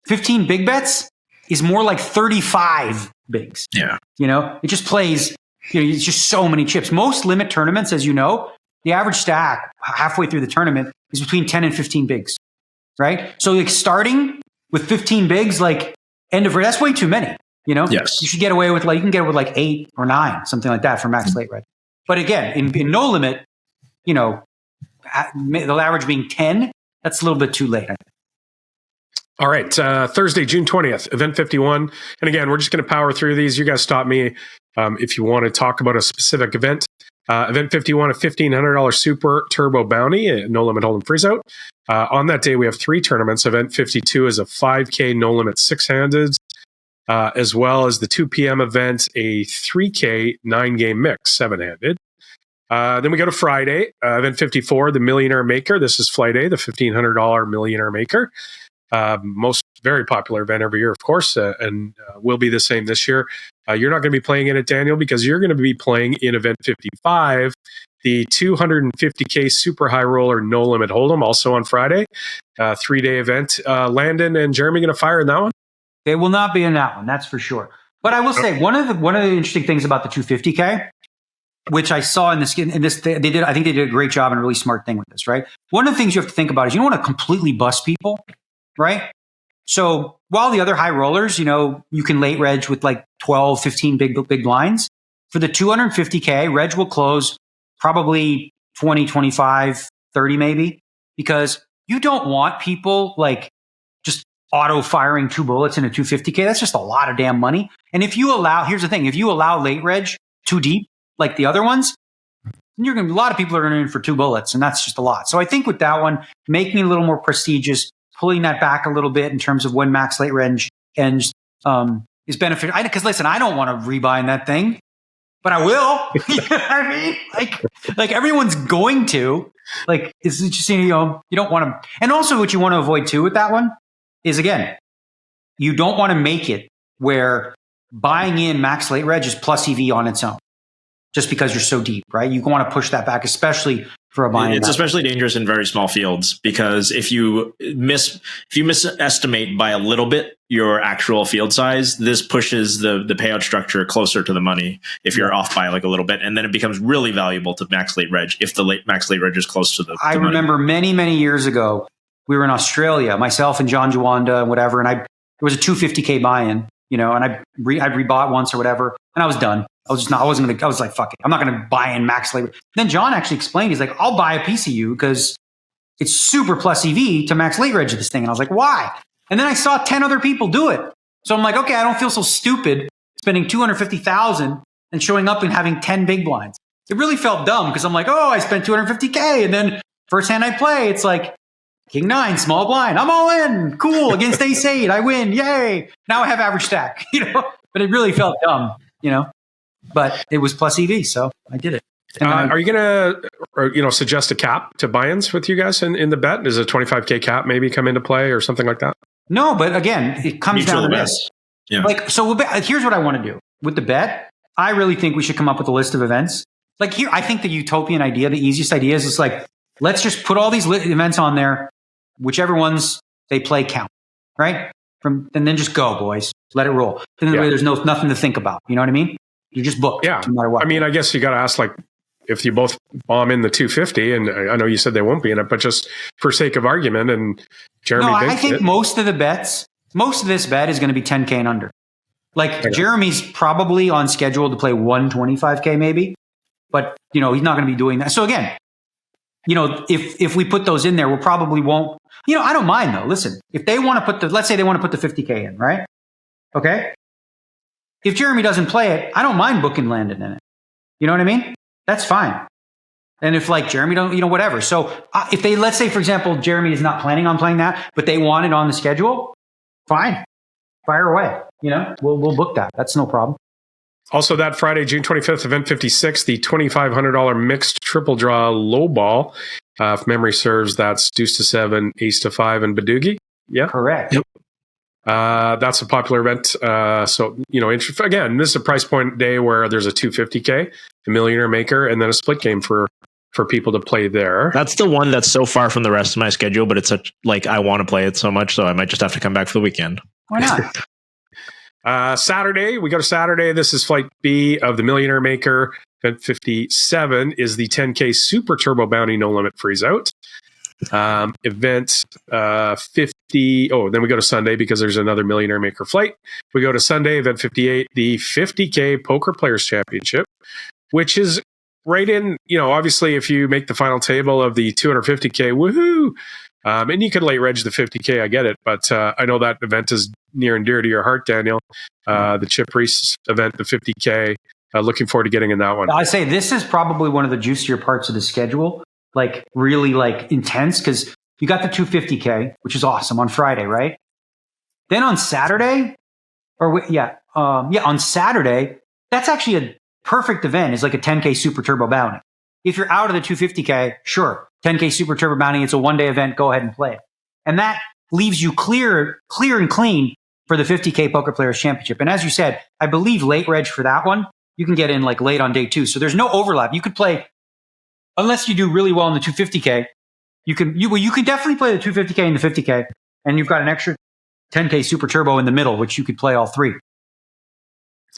Speaker 1: 15 big bets is more like 35 bigs.
Speaker 4: Yeah.
Speaker 1: It just plays, it's just so many chips. Most limit tournaments, as you know, the average stack halfway through the tournament is between 10 and 15 bigs, right? So like starting with 15 bigs, like that's way too many,
Speaker 4: Yes.
Speaker 1: You should get away with you can get away with like 8 or 9, something like that for max late reg. But again, in no limit, the average being 10, that's a little bit too late, I think.
Speaker 2: All right, Thursday, June 20th, Event 51. And again, we're just going to power through these. You guys stop me if you want to talk about a specific event. Event 51, a $1,500 Super Turbo Bounty, No Limit Hold'em Freeze Out. On that day, we have 3 tournaments. Event 52 is a 5K No Limit 6-handed, as well as the 2 p.m. event, a 3K 9-game mix 7-handed. Then we go to Friday, Event 54, the Millionaire Maker. This is Flight A, the $1,500 Millionaire Maker. Most very popular event every year, of course, and will be the same this year. You're not going to be playing in it, Daniel, because you're going to be playing in Event 55, the 250K Super High Roller No Limit Hold'em, also on Friday, 3-day event. Landon and Jeremy going to fire in that one?
Speaker 1: They will not be in that one, that's for sure. But I will say one of the interesting things about the 250K, which I saw in this, I think they did a great job and a really smart thing with this, right? One of the things you have to think about is you don't want to completely bust people. Right? So while the other high rollers, you can late reg with like 12, 15 big blinds. For the 250K, reg will close probably 20, 25, 30 maybe, because you don't want people like just auto firing 2 bullets in a 250K. That's just a lot of damn money. And here's the thing, if you allow late reg too deep, like the other ones, a lot of people are going to in for 2 bullets, and that's just a lot. So I think with that one, making it a little more prestigious, pulling that back a little bit in terms of when max late reg ends is beneficial. Because listen, I don't want to rebind that thing, but I will. You know what I mean? Like everyone's going to. Like it's just you don't want to. And also, what you want to avoid too with that one is again, you don't want to make it where buying in max late reg is plus EV on its own, just because you're so deep, right? You want to push that back, especially for a buy-in.
Speaker 4: It's especially dangerous in very small fields because if you misestimate by a little bit your actual field size, this pushes the payout structure closer to the money if you're off by like a little bit, and then it becomes really valuable to max late reg if the max late reg is close to the.
Speaker 1: I remember many years ago we were in Australia, myself and John Juanda and whatever, and there was a 250K buy-in, and I rebought once or whatever, and I was done. I was like, fuck it. I'm not going to buy in max labor. Then John actually explained, he's like, I'll buy a piece of you because it's super plus EV to max late reg of this thing. And I was like, why? And then I saw 10 other people do it. So I'm like, okay, I don't feel so stupid spending $250,000 and showing up and having 10 big blinds. It really felt dumb because I'm like, oh, I spent $250K. And then first hand I play, it's like King 9, small blind. I'm all in. Cool. Against Ace 8. I win. Yay. Now I have average stack, but it really felt dumb, But it was plus EV, so I did it.
Speaker 2: Are you going to, suggest a cap to buy-ins with you guys in the bet? Does a 25K cap maybe come into play or something like that?
Speaker 1: No, but again, it comes down to this.
Speaker 4: Yeah.
Speaker 1: Here's what I want to do with the bet. I really think we should come up with a list of events like here, I think the utopian idea, the easiest idea is it's like, let's just put all these events on there, whichever ones they play count, right? And then just go, boys. Let it roll. And then there's nothing to think about. You know what I mean? You just book.
Speaker 2: Yeah.
Speaker 1: No matter what.
Speaker 2: I mean, I guess you got to ask, like, if you both bomb in the 250, and I know you said they won't be in it, but just for sake of argument, and Jeremy,
Speaker 1: I think most of this bet is going to be 10K and under. Like Jeremy's probably on schedule to play 125K maybe, but he's not going to be doing that. So again, if we put those in there, we'll probably won't. I don't mind though. Listen, if they want to let's say they want to put the 50K in, right? Okay. If Jeremy doesn't play it, I don't mind booking Landon in it. You know what I mean? That's fine. And if like Jeremy don't, whatever. So if they, let's say for example, Jeremy is not planning on playing that, but they want it on the schedule, fine, fire away. We'll book that. That's no problem.
Speaker 2: Also that Friday, June 25th, event 56, the $2,500 mixed triple draw Lowball. If memory serves, that's Deuce to 7, Ace to 5, and Badoogie. Yeah,
Speaker 1: correct.
Speaker 2: Yep. That's a popular event. So, again, this is a price point day where there's a 250K, a Millionaire Maker, and then a split game for people to play there.
Speaker 4: That's the one that's so far from the rest of my schedule, but it's such I want to play it so much, so I might just have to come back for the weekend.
Speaker 1: Why not?
Speaker 2: Saturday, we go to Saturday. This is Flight B of the Millionaire Maker. Event 57 is the 10K Super Turbo Bounty No Limit Freeze Out. Event 50. Oh, then we go to Sunday because there's another Millionaire Maker flight. We go to Sunday, event 58, the 50K Poker Players Championship, which is right in, obviously if you make the final table of the 250K, woohoo! And you can late reg the 50K, I get it, but I know that event is near and dear to your heart, Daniel. The Chip Reese event, the 50K. Looking forward to getting in that one.
Speaker 1: I say this is probably one of the juicier parts of the schedule, like really like intense, because you got the 250K, which is awesome on Friday, right? Then on Saturday, on Saturday, that's actually a perfect event. It's like a 10K Super Turbo Bounty. If you're out of the 250K, sure, 10K Super Turbo Bounty, it's a one-day event, go ahead and play it. And that leaves you clear and clean for the 50K Poker Players Championship. And as you said, I believe late reg for that one, you can get in like late on day 2. So there's no overlap. You could play, unless you do really well in the 250K, you can definitely play the 250K and the 50K, and you've got an extra 10K Super Turbo in the middle, which you could play all three.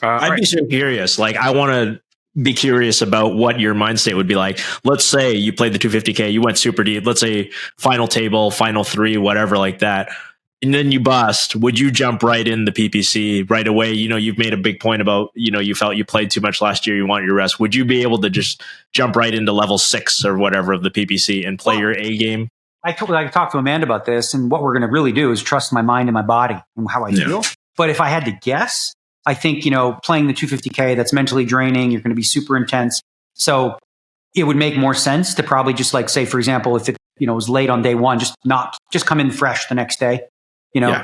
Speaker 4: I'd be so curious. I want to be curious about what your mind state would be like. Let's say you played the 250K, you went super deep. Let's say final table, final 3, whatever like that. And then you bust. Would you jump right in the PPC right away? You've made a big point about, you felt you played too much last year. You want your rest. Would you be able to just jump right into level 6 or whatever of the PPC and play your A game?
Speaker 1: I talked to Amanda about this, and what we're going to really do is trust my mind and my body and how I feel. But if I had to guess, I think, playing the 250K, that's mentally draining. You're going to be super intense. So it would make more sense to probably just say, for example, if it, was late on day 1, just come in fresh the next day.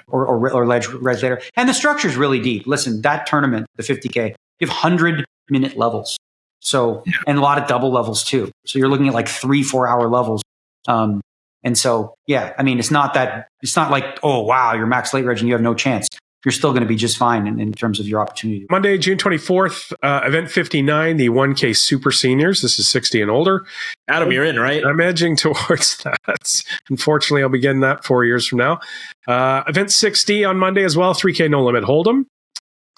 Speaker 1: Or ledge later. And the structure is really deep. Listen, that tournament, the 50K, you have 100-minute levels. So, and a lot of double levels too. So you're looking at 3-4 hour levels. And so, it's not like, oh, wow, you're max late reg and you have no chance. You're still going to be just fine in terms of your opportunity.
Speaker 2: Monday, June 24th, event 59, the 1K Super Seniors. This is 60 and older.
Speaker 4: Adam, you're in, right?
Speaker 2: I'm edging towards that. Unfortunately, I'll be getting that 4 years from now. Event 60 on Monday as well, 3K No Limit Hold'em.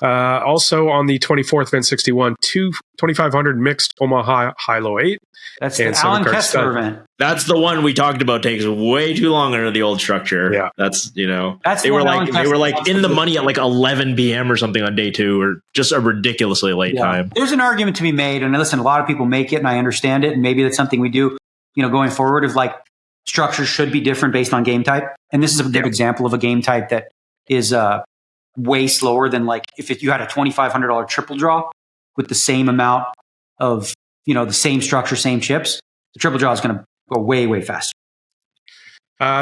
Speaker 2: Also on the 24th, event 61, 2,500 mixed Omaha high-low 8.
Speaker 1: That's the Alan Kessler event.
Speaker 4: That's the one we talked about. Takes way too long under the old structure.
Speaker 2: Yeah,
Speaker 4: that's
Speaker 1: they
Speaker 4: were in the money at 11 p.m. or something on day 2, or just a ridiculously late time.
Speaker 1: There's an argument to be made, and listen, a lot of people make it, and I understand it, and maybe that's something we do, going forward. Of structures should be different based on game type, and this is a good example of a game type that is way slower than if you had a $2,500 triple draw with the same amount of the same structure, same chips. The triple draw is going to go way, way faster.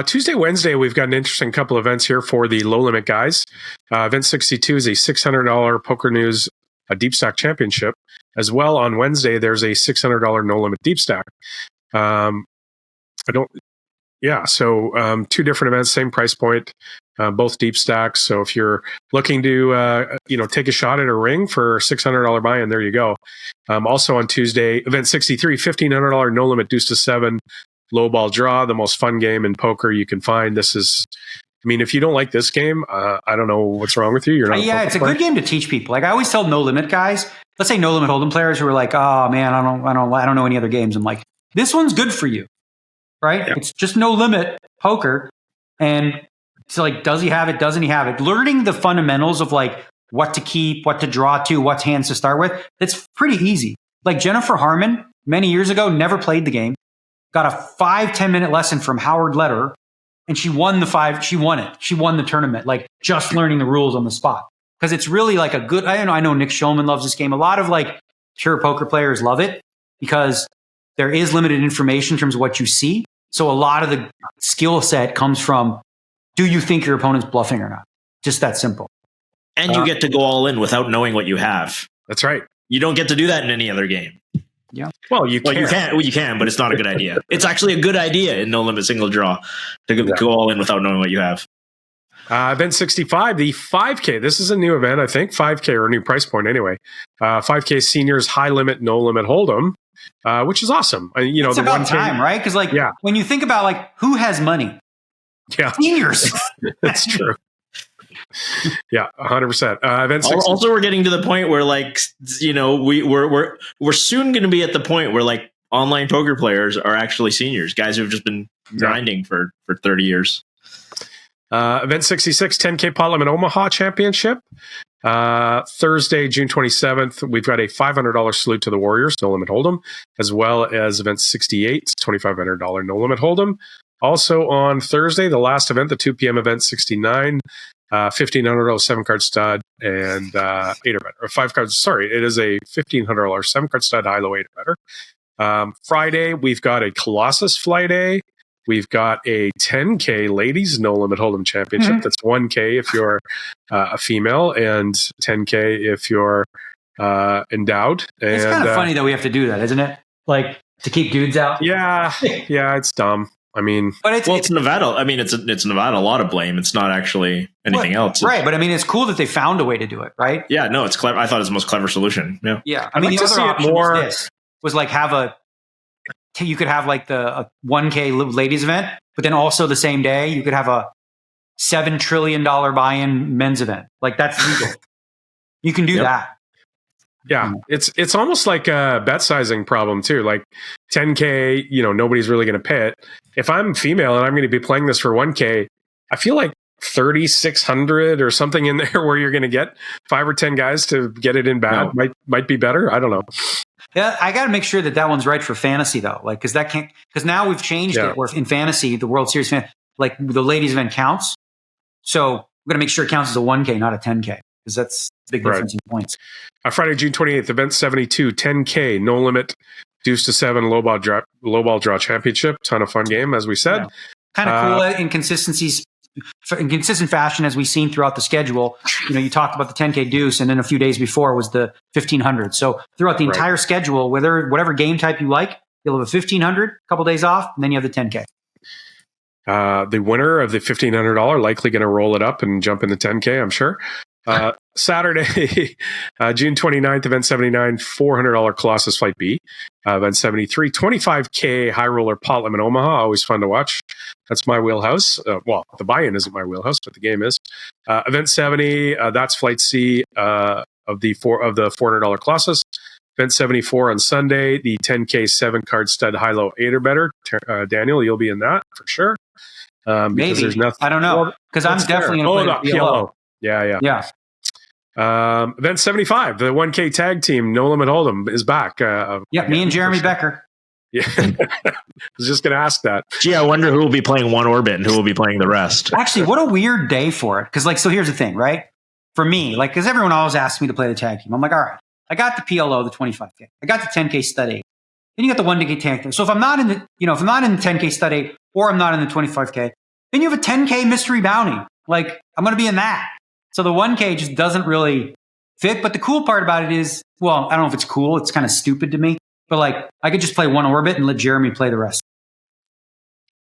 Speaker 2: Tuesday, Wednesday, we've got an interesting couple events here for the low limit guys. Event 62 is a $600 Poker News Deep Stack Championship. As well, on Wednesday, there's a $600 no limit deep stack. Yeah, so 2 different events, same price point, both deep stacks. So if you're looking to take a shot at a ring for $600 buy-in, there you go. Also on Tuesday, event 63, $1,500 no limit Deuce to 7 Lowball draw, the most fun game in poker you can find. This is, I mean, if you don't like this game, I don't know what's wrong with you. You're not.
Speaker 1: Yeah, it's a good game to teach people. Like I always tell no limit guys, let's say no limit hold'em players who are like, oh man, I don't know any other games. I'm like, this one's good for you, right? Yeah. It's just no limit poker, and so like, does he have it? Doesn't he have it? Learning the fundamentals of like what to keep, what to draw to, what hands to start with. It's pretty easy. Like Jennifer Harmon many years ago never played the game. Got a 5-10 minute lesson from Howard Lederer, and she won it. She won the tournament, like just learning the rules on the spot. Because it's really like a good, I know Nick Schulman loves this game. A lot of like pure poker players love it because there is limited information in terms of what you see. So a lot of the skill set comes from, do you think your opponent's bluffing or not? Just that simple.
Speaker 4: And you get to go all in without knowing what you have.
Speaker 2: That's right.
Speaker 4: You don't get to do that in any other game.
Speaker 1: Yeah.
Speaker 2: Well, you
Speaker 4: can, but it's not a good idea. It's actually a good idea in no limit single draw to go all in without knowing what you have.
Speaker 2: Event 65, the 5K. This is a new event, I think. 5K or a new price point anyway. 5K seniors, high limit, no limit hold'em, which is awesome.
Speaker 1: It's
Speaker 2: the
Speaker 1: about
Speaker 2: 1K,
Speaker 1: time, right? Because when you think about like who has money, seniors.
Speaker 2: That's true. Yeah, 100%. Event
Speaker 4: also, we're getting to the point where, like, we're soon going to be at the point where, like, online poker players are actually seniors, guys who've just been grinding for 30 years.
Speaker 2: Event 66, 10K pot limit Omaha Championship. Thursday, June 27th, we've got a $500 salute to the Warriors, no limit hold'em, as well as event 68, $2,500 no limit hold'em. Also on Thursday, the last event, the 2 p.m. event 69. $1,500 7-card stud and 8 or better. Or 5 cards. Sorry, it is a $1,500 7-card stud high-low 8 or better. Friday, we've got a Colossus Flight A. We've got a 10K ladies no limit hold'em championship. Mm-hmm. That's 1K if you're a female and 10K if you're endowed.
Speaker 1: It's kind of funny that we have to do that, isn't it? Like to keep dudes out.
Speaker 2: Yeah, it's dumb. I mean,
Speaker 4: but it's Nevada. I mean, it's Nevada. A lot of blame. It's not actually anything else.
Speaker 1: Right. But I mean, it's cool that they found a way to do it. Right.
Speaker 4: Yeah. No, it's clever. I thought it was the most clever solution. Yeah.
Speaker 1: Yeah. I mean, the other option was like you could have like a 1K ladies event, but then also the same day you could have a $7 trillion buy-in men's event. Like that's legal. You can do that.
Speaker 2: Yeah, it's almost like a bet sizing problem too. Like 10K, nobody's really going to pay it. If I'm female and I'm going to be playing this for 1K, I feel like 3,600 or something in there where you're going to get 5 or 10 guys to get it in bad might be better. I don't know.
Speaker 1: Yeah, I got to make sure that one's right for fantasy though. Like, because now we've changed it where in fantasy, the World Series like the ladies event counts. So we're going to make sure it counts as a 1K, not a 10K. Because that's a big difference in points.
Speaker 2: Friday, June 28th, event 72, 10K, no limit, Deuce to 7, lowball draw championship. Ton of fun game, as we said.
Speaker 1: Yeah. Kind of cool in consistent fashion, as we've seen throughout the schedule. You talked about the 10K Deuce, and then a few days before was the 1,500. So throughout the entire schedule, whatever game type you like, you'll have a 1,500, a couple days off, and then you have the 10K.
Speaker 2: The winner of the $1,500 likely going to roll it up and jump in the 10K, I'm sure. Saturday, June 29th, event 79, $400 Colossus Flight B. Event 73, 25K High Roller Pot Limit Omaha. Always fun to watch. That's my wheelhouse. Well, the buy-in isn't my wheelhouse, but the game is. Event 70, that's Flight C of the $400 Colossus. Event 74 on Sunday, the 10K 7-card stud high-low 8 or better. Daniel, you'll be in that for sure.
Speaker 1: Maybe.
Speaker 2: There's nothing.
Speaker 1: I don't know. Because I'm definitely going to play the PLO.
Speaker 2: Yeah. Event 75, the 1K tag team, No Limit Hold'em, is back.
Speaker 1: Me and Jeremy Becker.
Speaker 2: Yeah, I was just going to ask that.
Speaker 4: Gee, I wonder who will be playing one orbit and who will be playing the rest.
Speaker 1: Actually, what a weird day for it. Because, so here's the thing, right? For me, because everyone always asks me to play the tag team. I'm like, all right, I got the PLO, the 25K. I got the 10K stud 8. Then you got the 1K tag team. So if I'm not in the, if I'm not in the 10K stud 8 or I'm not in the 25K, then you have a 10K mystery bounty. Like, I'm going to be in that. So the 1K just doesn't really fit. But the cool part about it is, well, I don't know if it's cool. It's kind of stupid to me. But I could just play one orbit and let Jeremy play the rest.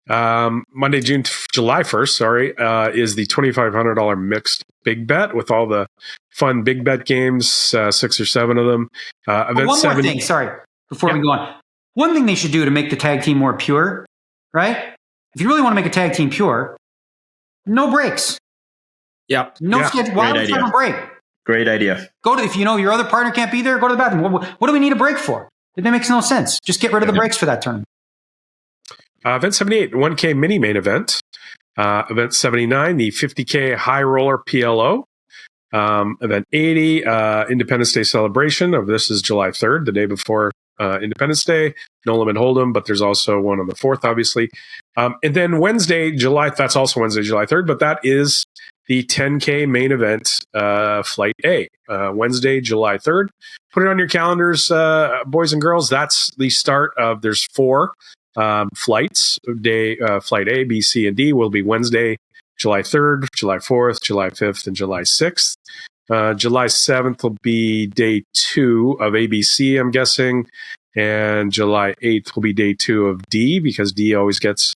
Speaker 2: Monday, July 1st, is the $2,500 mixed big bet with all the fun big bet games, 6 or 7 of them.
Speaker 1: One more thing, sorry, before we go on. One thing they should do to make the tag team more pure, right? If you really want to make a tag team pure, no breaks.
Speaker 4: Yep.
Speaker 1: No schedule. Why would you have a break?
Speaker 4: Great idea.
Speaker 1: If you know your other partner can't be there, go to the bathroom. What do we need a break for? That makes no sense. Just get rid of the breaks for that tournament.
Speaker 2: Event 78, 1K mini main event. Event 79, the 50K high roller PLO. Event 80, Independence Day celebration. This is July 3rd, the day before Independence Day. No limit hold'em, but there's also one on the 4th, obviously. And then Wednesday, that's also Wednesday, July 3rd, but that is the 10K main event, Flight A, Wednesday, July 3rd. Put it on your calendars, boys and girls. That's the start of, there's 4 flights. Flight A, B, C, and D will be Wednesday, July 3rd, July 4th, July 5th, and July 6th. July 7th will be day 2 of ABC, I'm guessing. And July 8th will be day 2 of D, because D always gets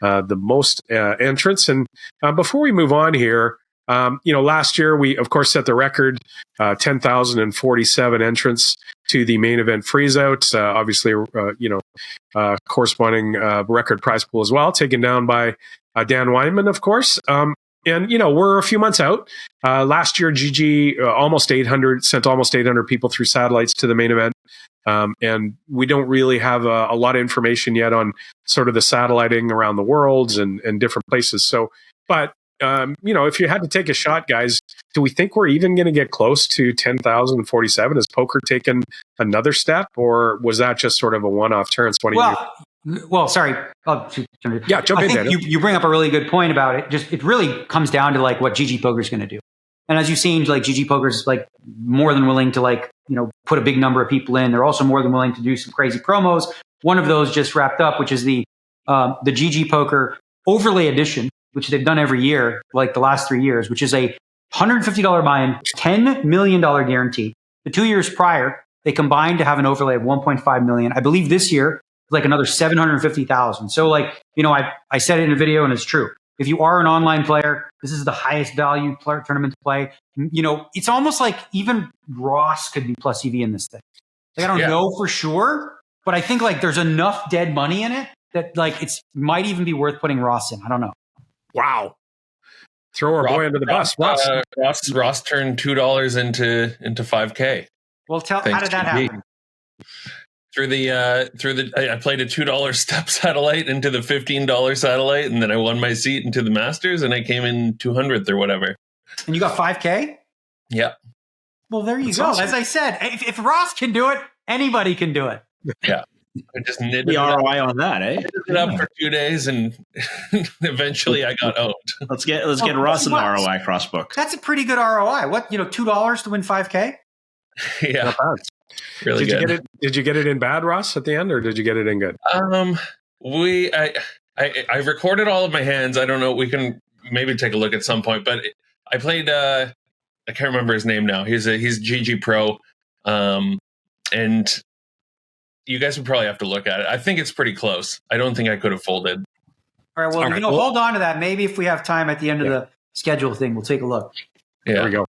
Speaker 2: the most entrants. And before we move on here, last year we, of course, set the record, 10,047 entrants to the main event freeze out. Obviously, corresponding record prize pool as well, taken down by Dan Wyman, of course. And, we're a few months out. Last year, GG sent almost 800 people through satellites to the main event. And we don't really have a lot of information yet on sort of the satelliting around the world and different places. So, but, if you had to take a shot, guys, do we think we're even going to get close to 10,047? Has poker taken another step, or was that just sort of a one-off turn?
Speaker 1: Well, sorry.
Speaker 2: Yeah, jump in there.
Speaker 1: You bring up a really good point about it. It really comes down to like what GG Poker is going to do. And as you've seen, like GG Poker is like more than willing to put a big number of people in. They're also more than willing to do some crazy promos. One of those just wrapped up, which is the GG Poker Overlay Edition, which they've done every year, like the last 3 years, which is a $150 buy-in, $10 million guarantee. The 2 years prior, they combined to have an overlay of $1.5 million. I believe this year, like another 750,000. So I said it in a video and it's true. If you are an online player, this is the highest value tournament to play. It's almost like even Ross could be plus EV in this thing. Like, I don't know for sure, but I think like there's enough dead money in it that like it might even be worth putting Ross in. I don't know.
Speaker 2: Wow. Throw our boy under the bus.
Speaker 7: Ross turned $2 into 5K.
Speaker 1: Well, how did that happen?
Speaker 7: I played a $2 step satellite into the $15 satellite, and then I won my seat into the Masters, and I came in 200th or whatever.
Speaker 1: And you got 5K?
Speaker 7: Yeah.
Speaker 1: Well, there you go. Awesome. As I said, if Ross can do it, anybody can do it.
Speaker 7: Yeah. I just knitted
Speaker 4: the ROI on that, eh?
Speaker 7: Knitted it up for 2 days, and eventually I got owned.
Speaker 4: Let's get Ross in the ROI Crossbook.
Speaker 1: That's a pretty good ROI. What, $2 to win 5K?
Speaker 7: Yeah. Really good.
Speaker 2: Did you get it in bad, Ross, at the end, or did you get it in good?
Speaker 7: I recorded all of my hands. I don't know. We can maybe take a look at some point, but I played. I can't remember his name now. He's GG Pro, and you guys would probably have to look at it. I think it's pretty close. I don't think I could have folded.
Speaker 1: All right. Well, hold on to that. Maybe if we have time at the end of the schedule thing, we'll take a look.
Speaker 7: Yeah.
Speaker 2: There we go.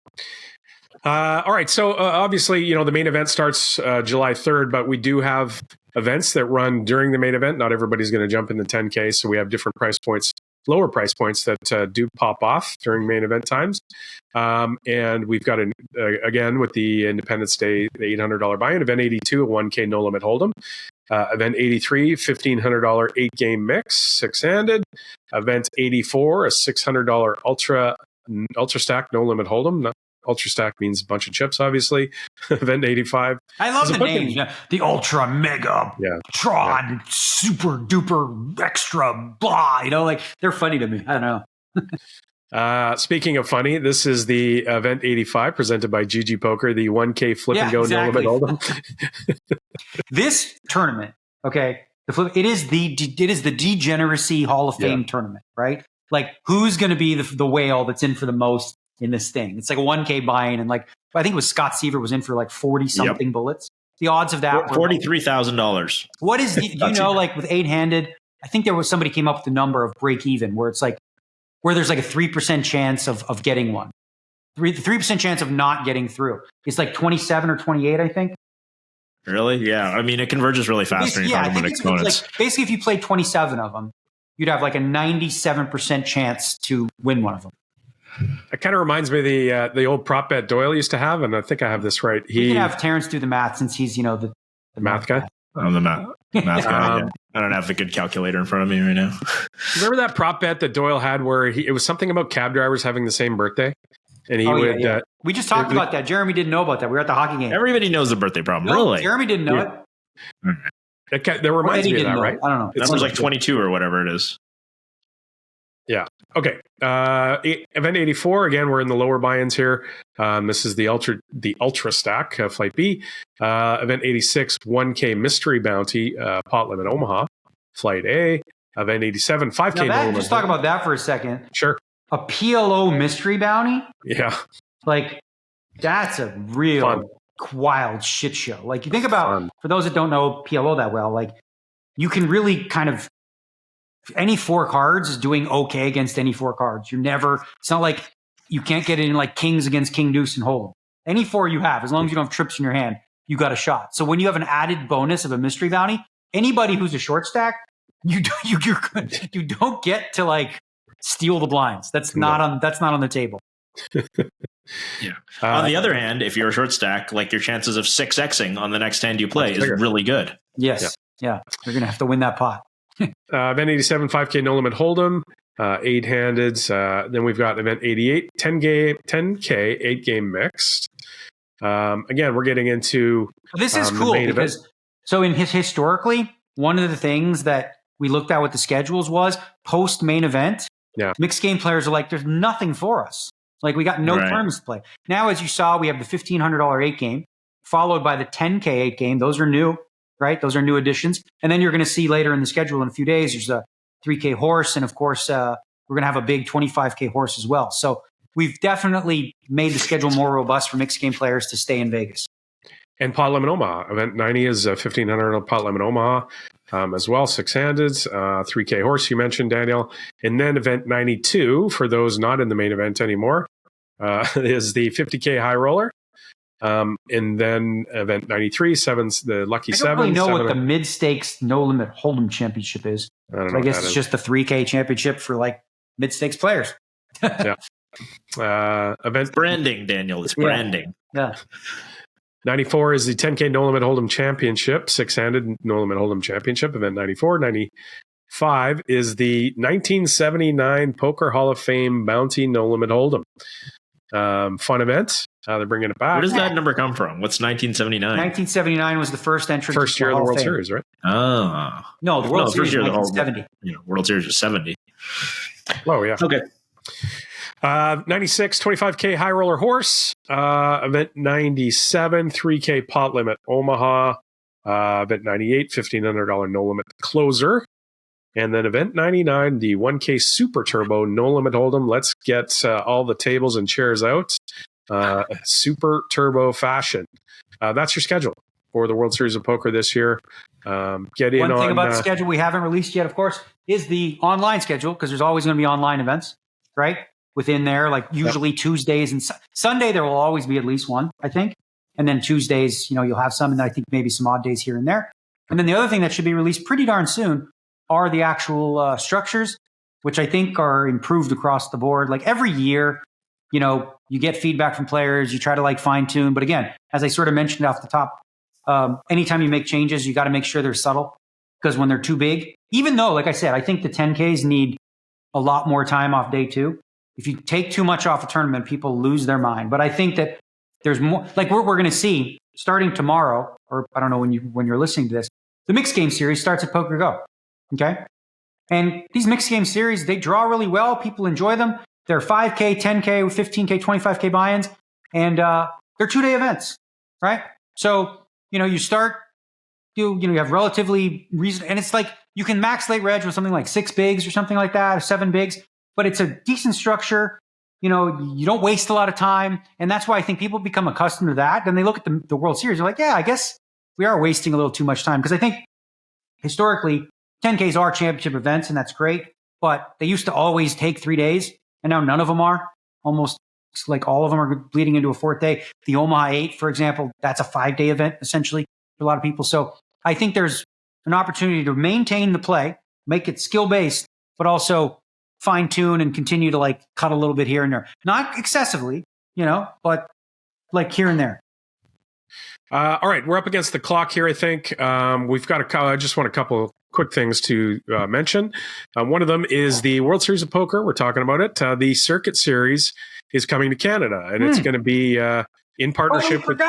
Speaker 2: All right. So obviously, the main event starts July 3rd, but we do have events that run during the main event. Not everybody's going to jump in the 10K. So we have different price points, lower price points that do pop off during main event times. And we've got, again, with the Independence Day, the $800 buy-in, event 82, a 1K no limit hold'em. Event 83, $1,500 8-game mix, 6-handed. Event 84, a $600 ultra stack no limit hold'em. Ultra stack means a bunch of chips, obviously. Event 85.
Speaker 1: I love the names. The Ultra Mega Tron Super Duper Extra blah. They're funny to me. I don't know.
Speaker 2: Speaking of funny, this is the Event 85 presented by GG Poker, the 1K flip and go no limit hold'em.
Speaker 1: This tournament, okay, it is the Degeneracy Hall of Fame tournament, right? Like, who's going to be the whale that's in for the most in this thing? It's like a 1K buy-in, and I think it was Scott Seaver was in for like 40 something bullets. The odds of that were
Speaker 4: $43,000.
Speaker 1: What is with 8-handed? I think there was somebody came up with the number of break even where it's like, where there's like a 3% chance of getting one. 3% chance of not getting through. It's like 27 or 28, I think.
Speaker 4: Really? Yeah. I mean, it converges really fast when you're talking about exponents.
Speaker 1: Like, basically, if you played 27 of them, you'd have like a 97% chance to win one of them.
Speaker 2: It kind of reminds me of the old prop bet Doyle used to have, and I think I have this right.
Speaker 1: You can have Terrence do the math since he's, the
Speaker 2: math guy.
Speaker 4: I'm the math guy. Yeah. I don't have the good calculator in front of me right now.
Speaker 2: Remember that prop bet that Doyle had where it was something about cab drivers having the same birthday? And he would. Yeah.
Speaker 1: We just talked about that. Jeremy didn't know about that. We were at the hockey game.
Speaker 4: Everybody knows the birthday problem. Really?
Speaker 1: Jeremy didn't know it.
Speaker 2: That reminds me of that, right?
Speaker 1: I don't know.
Speaker 4: That was like 22 or whatever it is.
Speaker 2: Yeah. Okay. Event 84. Again, we're in the lower buy-ins here. This is the ultra stack, Flight B. Event 86, 1K mystery bounty, pot limit Omaha, Flight A. Event 87, 5K.
Speaker 1: Now just talk about that for a second.
Speaker 2: Sure.
Speaker 1: A PLO mystery bounty?
Speaker 2: Yeah.
Speaker 1: Like, that's a real wild shit show. Like, you think about, for those that don't know PLO that well, like, you can really kind of, any 4 cards is doing okay against any 4 cards. It's not like you can't get it in like kings against king deuce and hold 'em. Any 4 you have, as long as you don't have trips in your hand, you got a shot. So when you have an added bonus of a mystery bounty, anybody who's a short stack, you don't get to like steal the blinds. That's not on the table.
Speaker 4: Yeah. On the other hand, if you're a short stack, like your chances of 6xing on the next hand you play is really good.
Speaker 1: Yes. Yeah. You're going to have to win that pot.
Speaker 2: Event 87, 5K no limit hold'em, 8-handed. Then we've got event 88, 10K, 8-game mixed. Again, we're getting into
Speaker 1: this is cool because historically, one of the things that we looked at with the schedules was post main event.
Speaker 2: Yeah.
Speaker 1: Mixed game players are like, there's nothing for us. Like, we got no tournaments to play. Now, as you saw, we have the $1,500 8 game, followed by the 10K 8 game. Those are new, right? Those are new additions. And then you're going to see later in the schedule in a few days, there's a 3K horse. And of course, we're going to have a big 25K horse as well. So we've definitely made the schedule more robust for mixed game players to stay in Vegas.
Speaker 2: And pot limit Omaha. Event 90 is a $1,500 pot limit Omaha. As well, 6-handed, 3K horse you mentioned, Daniel. And then event 92, for those not in the main event anymore, is the 50K high roller. And then event 93, the lucky 7.
Speaker 1: I don't really know what the mid-stakes no-limit hold'em championship is. I guess it's just the 3K championship for like mid-stakes players.
Speaker 2: Yeah. Event
Speaker 4: branding, Daniel. It's branding.
Speaker 1: Yeah.
Speaker 2: 94 is the 10K No Limit Hold'em Championship, 6-handed No Limit Hold'em Championship, event 94. 95 is the 1979 Poker Hall of Fame Bounty No Limit Hold'em. Fun event. They're bringing it back.
Speaker 4: Where does that number come from? What's 1979?
Speaker 1: 1979 was the first entrance.
Speaker 2: First year of the World Series, right?
Speaker 4: Oh.
Speaker 1: No, the World Series was 1970.
Speaker 4: World Series was 70.
Speaker 2: Oh, yeah.
Speaker 4: Okay.
Speaker 2: 96, 25K high roller horse. Event 97, 3K pot limit Omaha. Event 98, $1,500 no limit closer. And then event 99, the 1K super turbo no limit hold'em. Let's get all the tables and chairs out. Super turbo fashion. That's your schedule for the World Series of Poker this year. Get in on.
Speaker 1: One thing about the schedule we haven't released yet, of course, is the online schedule, because there's always going to be online events, right? Within there, like usually Tuesdays and Sunday, there will always be at least one, I think. And then Tuesdays, you'll have some, and then I think maybe some odd days here and there. And then the other thing that should be released pretty darn soon are the actual structures, which I think are improved across the board. Like every year, you get feedback from players, you try to like fine tune. But again, as I sort of mentioned off the top, anytime you make changes, you got to make sure they're subtle, because when they're too big, even though, like I said, I think the 10Ks need a lot more time off day 2. If you take too much off a tournament, people lose their mind. But I think that there's more, like we're going to see starting tomorrow, or I don't know when you're listening to this, the mixed game series starts at Poker Go. Okay. And these mixed game series, they draw really well. People enjoy them. They're 5K, 10K, 15K, 25K buy-ins. And they're 2-day events, right? So, you start, you have relatively reason. And it's like you can max late reg with something like 6 bigs or something like that, or 7 bigs. But it's a decent structure. You don't waste a lot of time. And that's why I think people become accustomed to that. Then they look at the World Series. They're like, yeah, I guess we are wasting a little too much time. Because I think historically, 10Ks are championship events, and that's great. But they used to always take 3 days, and now none of them are. Almost like all of them are bleeding into a fourth day. The Omaha 8, for example, that's a 5-day event, essentially, for a lot of people. So I think there's an opportunity to maintain the play, make it skill-based, but also fine-tune and continue to like cut a little bit here and there. Not excessively, but like here and there.
Speaker 2: All right, we're up against the clock here, I think. We've got I just want a couple quick things to mention. One of them is the World Series of Poker. We're talking about it. The Circuit Series is coming to Canada, and it's going to be in partnership with...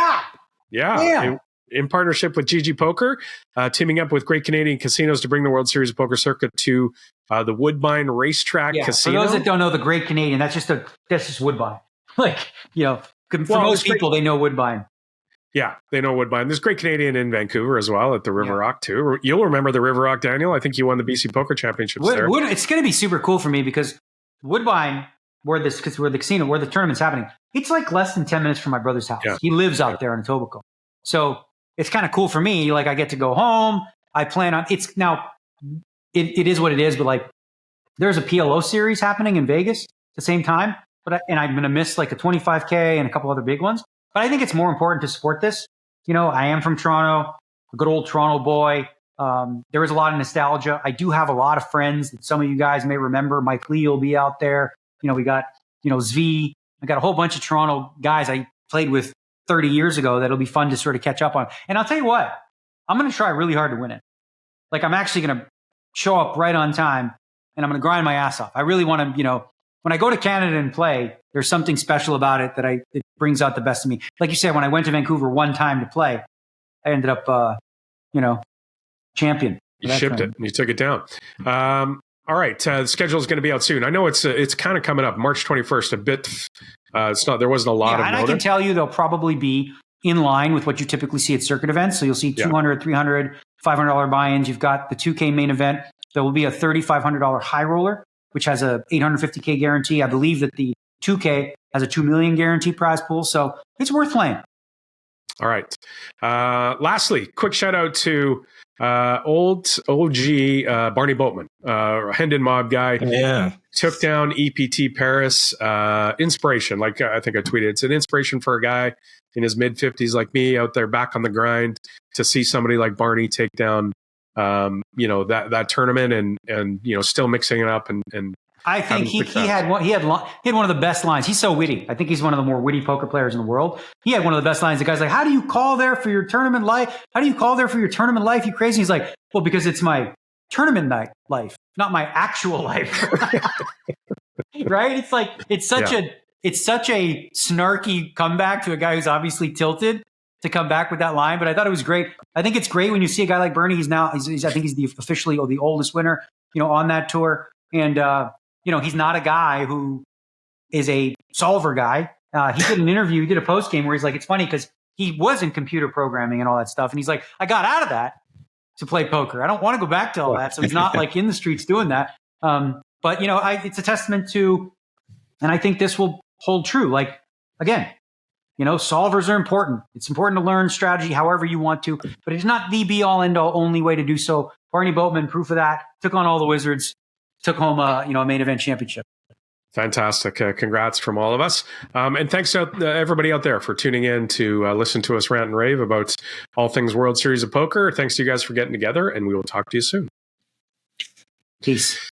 Speaker 2: in partnership with GG Poker, teaming up with Great Canadian Casinos to bring the World Series of Poker circuit to the Woodbine Racetrack Casino.
Speaker 1: For those that don't know, the Great Canadian, that's just Woodbine. For most people, they know Woodbine.
Speaker 2: Yeah, they know Woodbine. There's Great Canadian in Vancouver as well at the River Rock too. You'll remember the River Rock, Daniel. I think you won the BC Poker Championships there.
Speaker 1: It's going to be super cool for me because Woodbine, where the tournament's happening, it's like less than 10 minutes from my brother's house. Yeah. He lives out there in Etobicoke. So it's kind of cool for me. Like I get to go home. I plan on it is what it is, but like there's a PLO series happening in Vegas at the same time. And I'm going to miss like a 25K and a couple other big ones. But I think it's more important to support this. I am from Toronto, a good old Toronto boy. There is a lot of nostalgia. I do have a lot of friends that some of you guys may remember. Mike Lee will be out there. We got, Zvi. I got a whole bunch of Toronto guys I played with 30 years ago that'll be fun to sort of catch up on. And I'll tell you what, I'm going to try really hard to win it. Like I'm actually going to show up right on time and I'm going to grind my ass off. I really want to, when I go to Canada and play, there's something special about it that it brings out the best of me. Like you said, when I went to Vancouver one time to play, I ended up, champion.
Speaker 2: You shipped it and you took it down. All right. The schedule is going to be out soon. I know it's kind of coming up March 21st, a bit. There wasn't a lot of
Speaker 1: and
Speaker 2: notice.
Speaker 1: I can tell you they'll probably be in line with what you typically see at circuit events. So you'll see $200, $300, $500 buy-ins. You've got the 2K main event. There will be a $3,500 high roller, which has a $850K guarantee. I believe that the 2K has a $2 million guarantee prize pool. So it's worth playing.
Speaker 2: All right. Lastly, quick shout out to old OG Barney Boatman, Hendon Mob guy.
Speaker 4: Yeah.
Speaker 2: Took down EPT Paris. Inspiration. Like I think I tweeted, it's an inspiration for a guy in his mid 50s like me out there back on the grind to see somebody like Barney take down that tournament and still mixing it up and
Speaker 1: I think he had one of the best lines. He's so witty. I think he's one of the more witty poker players in the world. He had one of the best lines. The guy's like, "How do you call there for your tournament life? How do you call there for your tournament life? You crazy?" He's like, "Well, because it's my tournament night life, not my actual life." Right? It's like it's such a snarky comeback to a guy who's obviously tilted to come back with that line. But I thought it was great. I think it's great when you see a guy like Barney. He's I think he's officially the oldest winner, on that tour. And he's not a guy who is a solver guy. He did an interview, he did a post game where he's like, it's funny because he was in computer programming and all that stuff. And he's like, I got out of that to play poker. I don't want to go back to all that. So he's not like in the streets doing that. But it's a testament to, and I think this will hold true. Like, again, solvers are important. It's important to learn strategy however you want to, but it's not the be all end all only way to do so. Barney Boatman, proof of that, took on all the wizards. Took home a main event championship.
Speaker 2: Fantastic. Congrats from all of us. And thanks to everybody out there for tuning in to listen to us rant and rave about all things World Series of Poker. Thanks to you guys for getting together, and we will talk to you soon.
Speaker 1: Peace.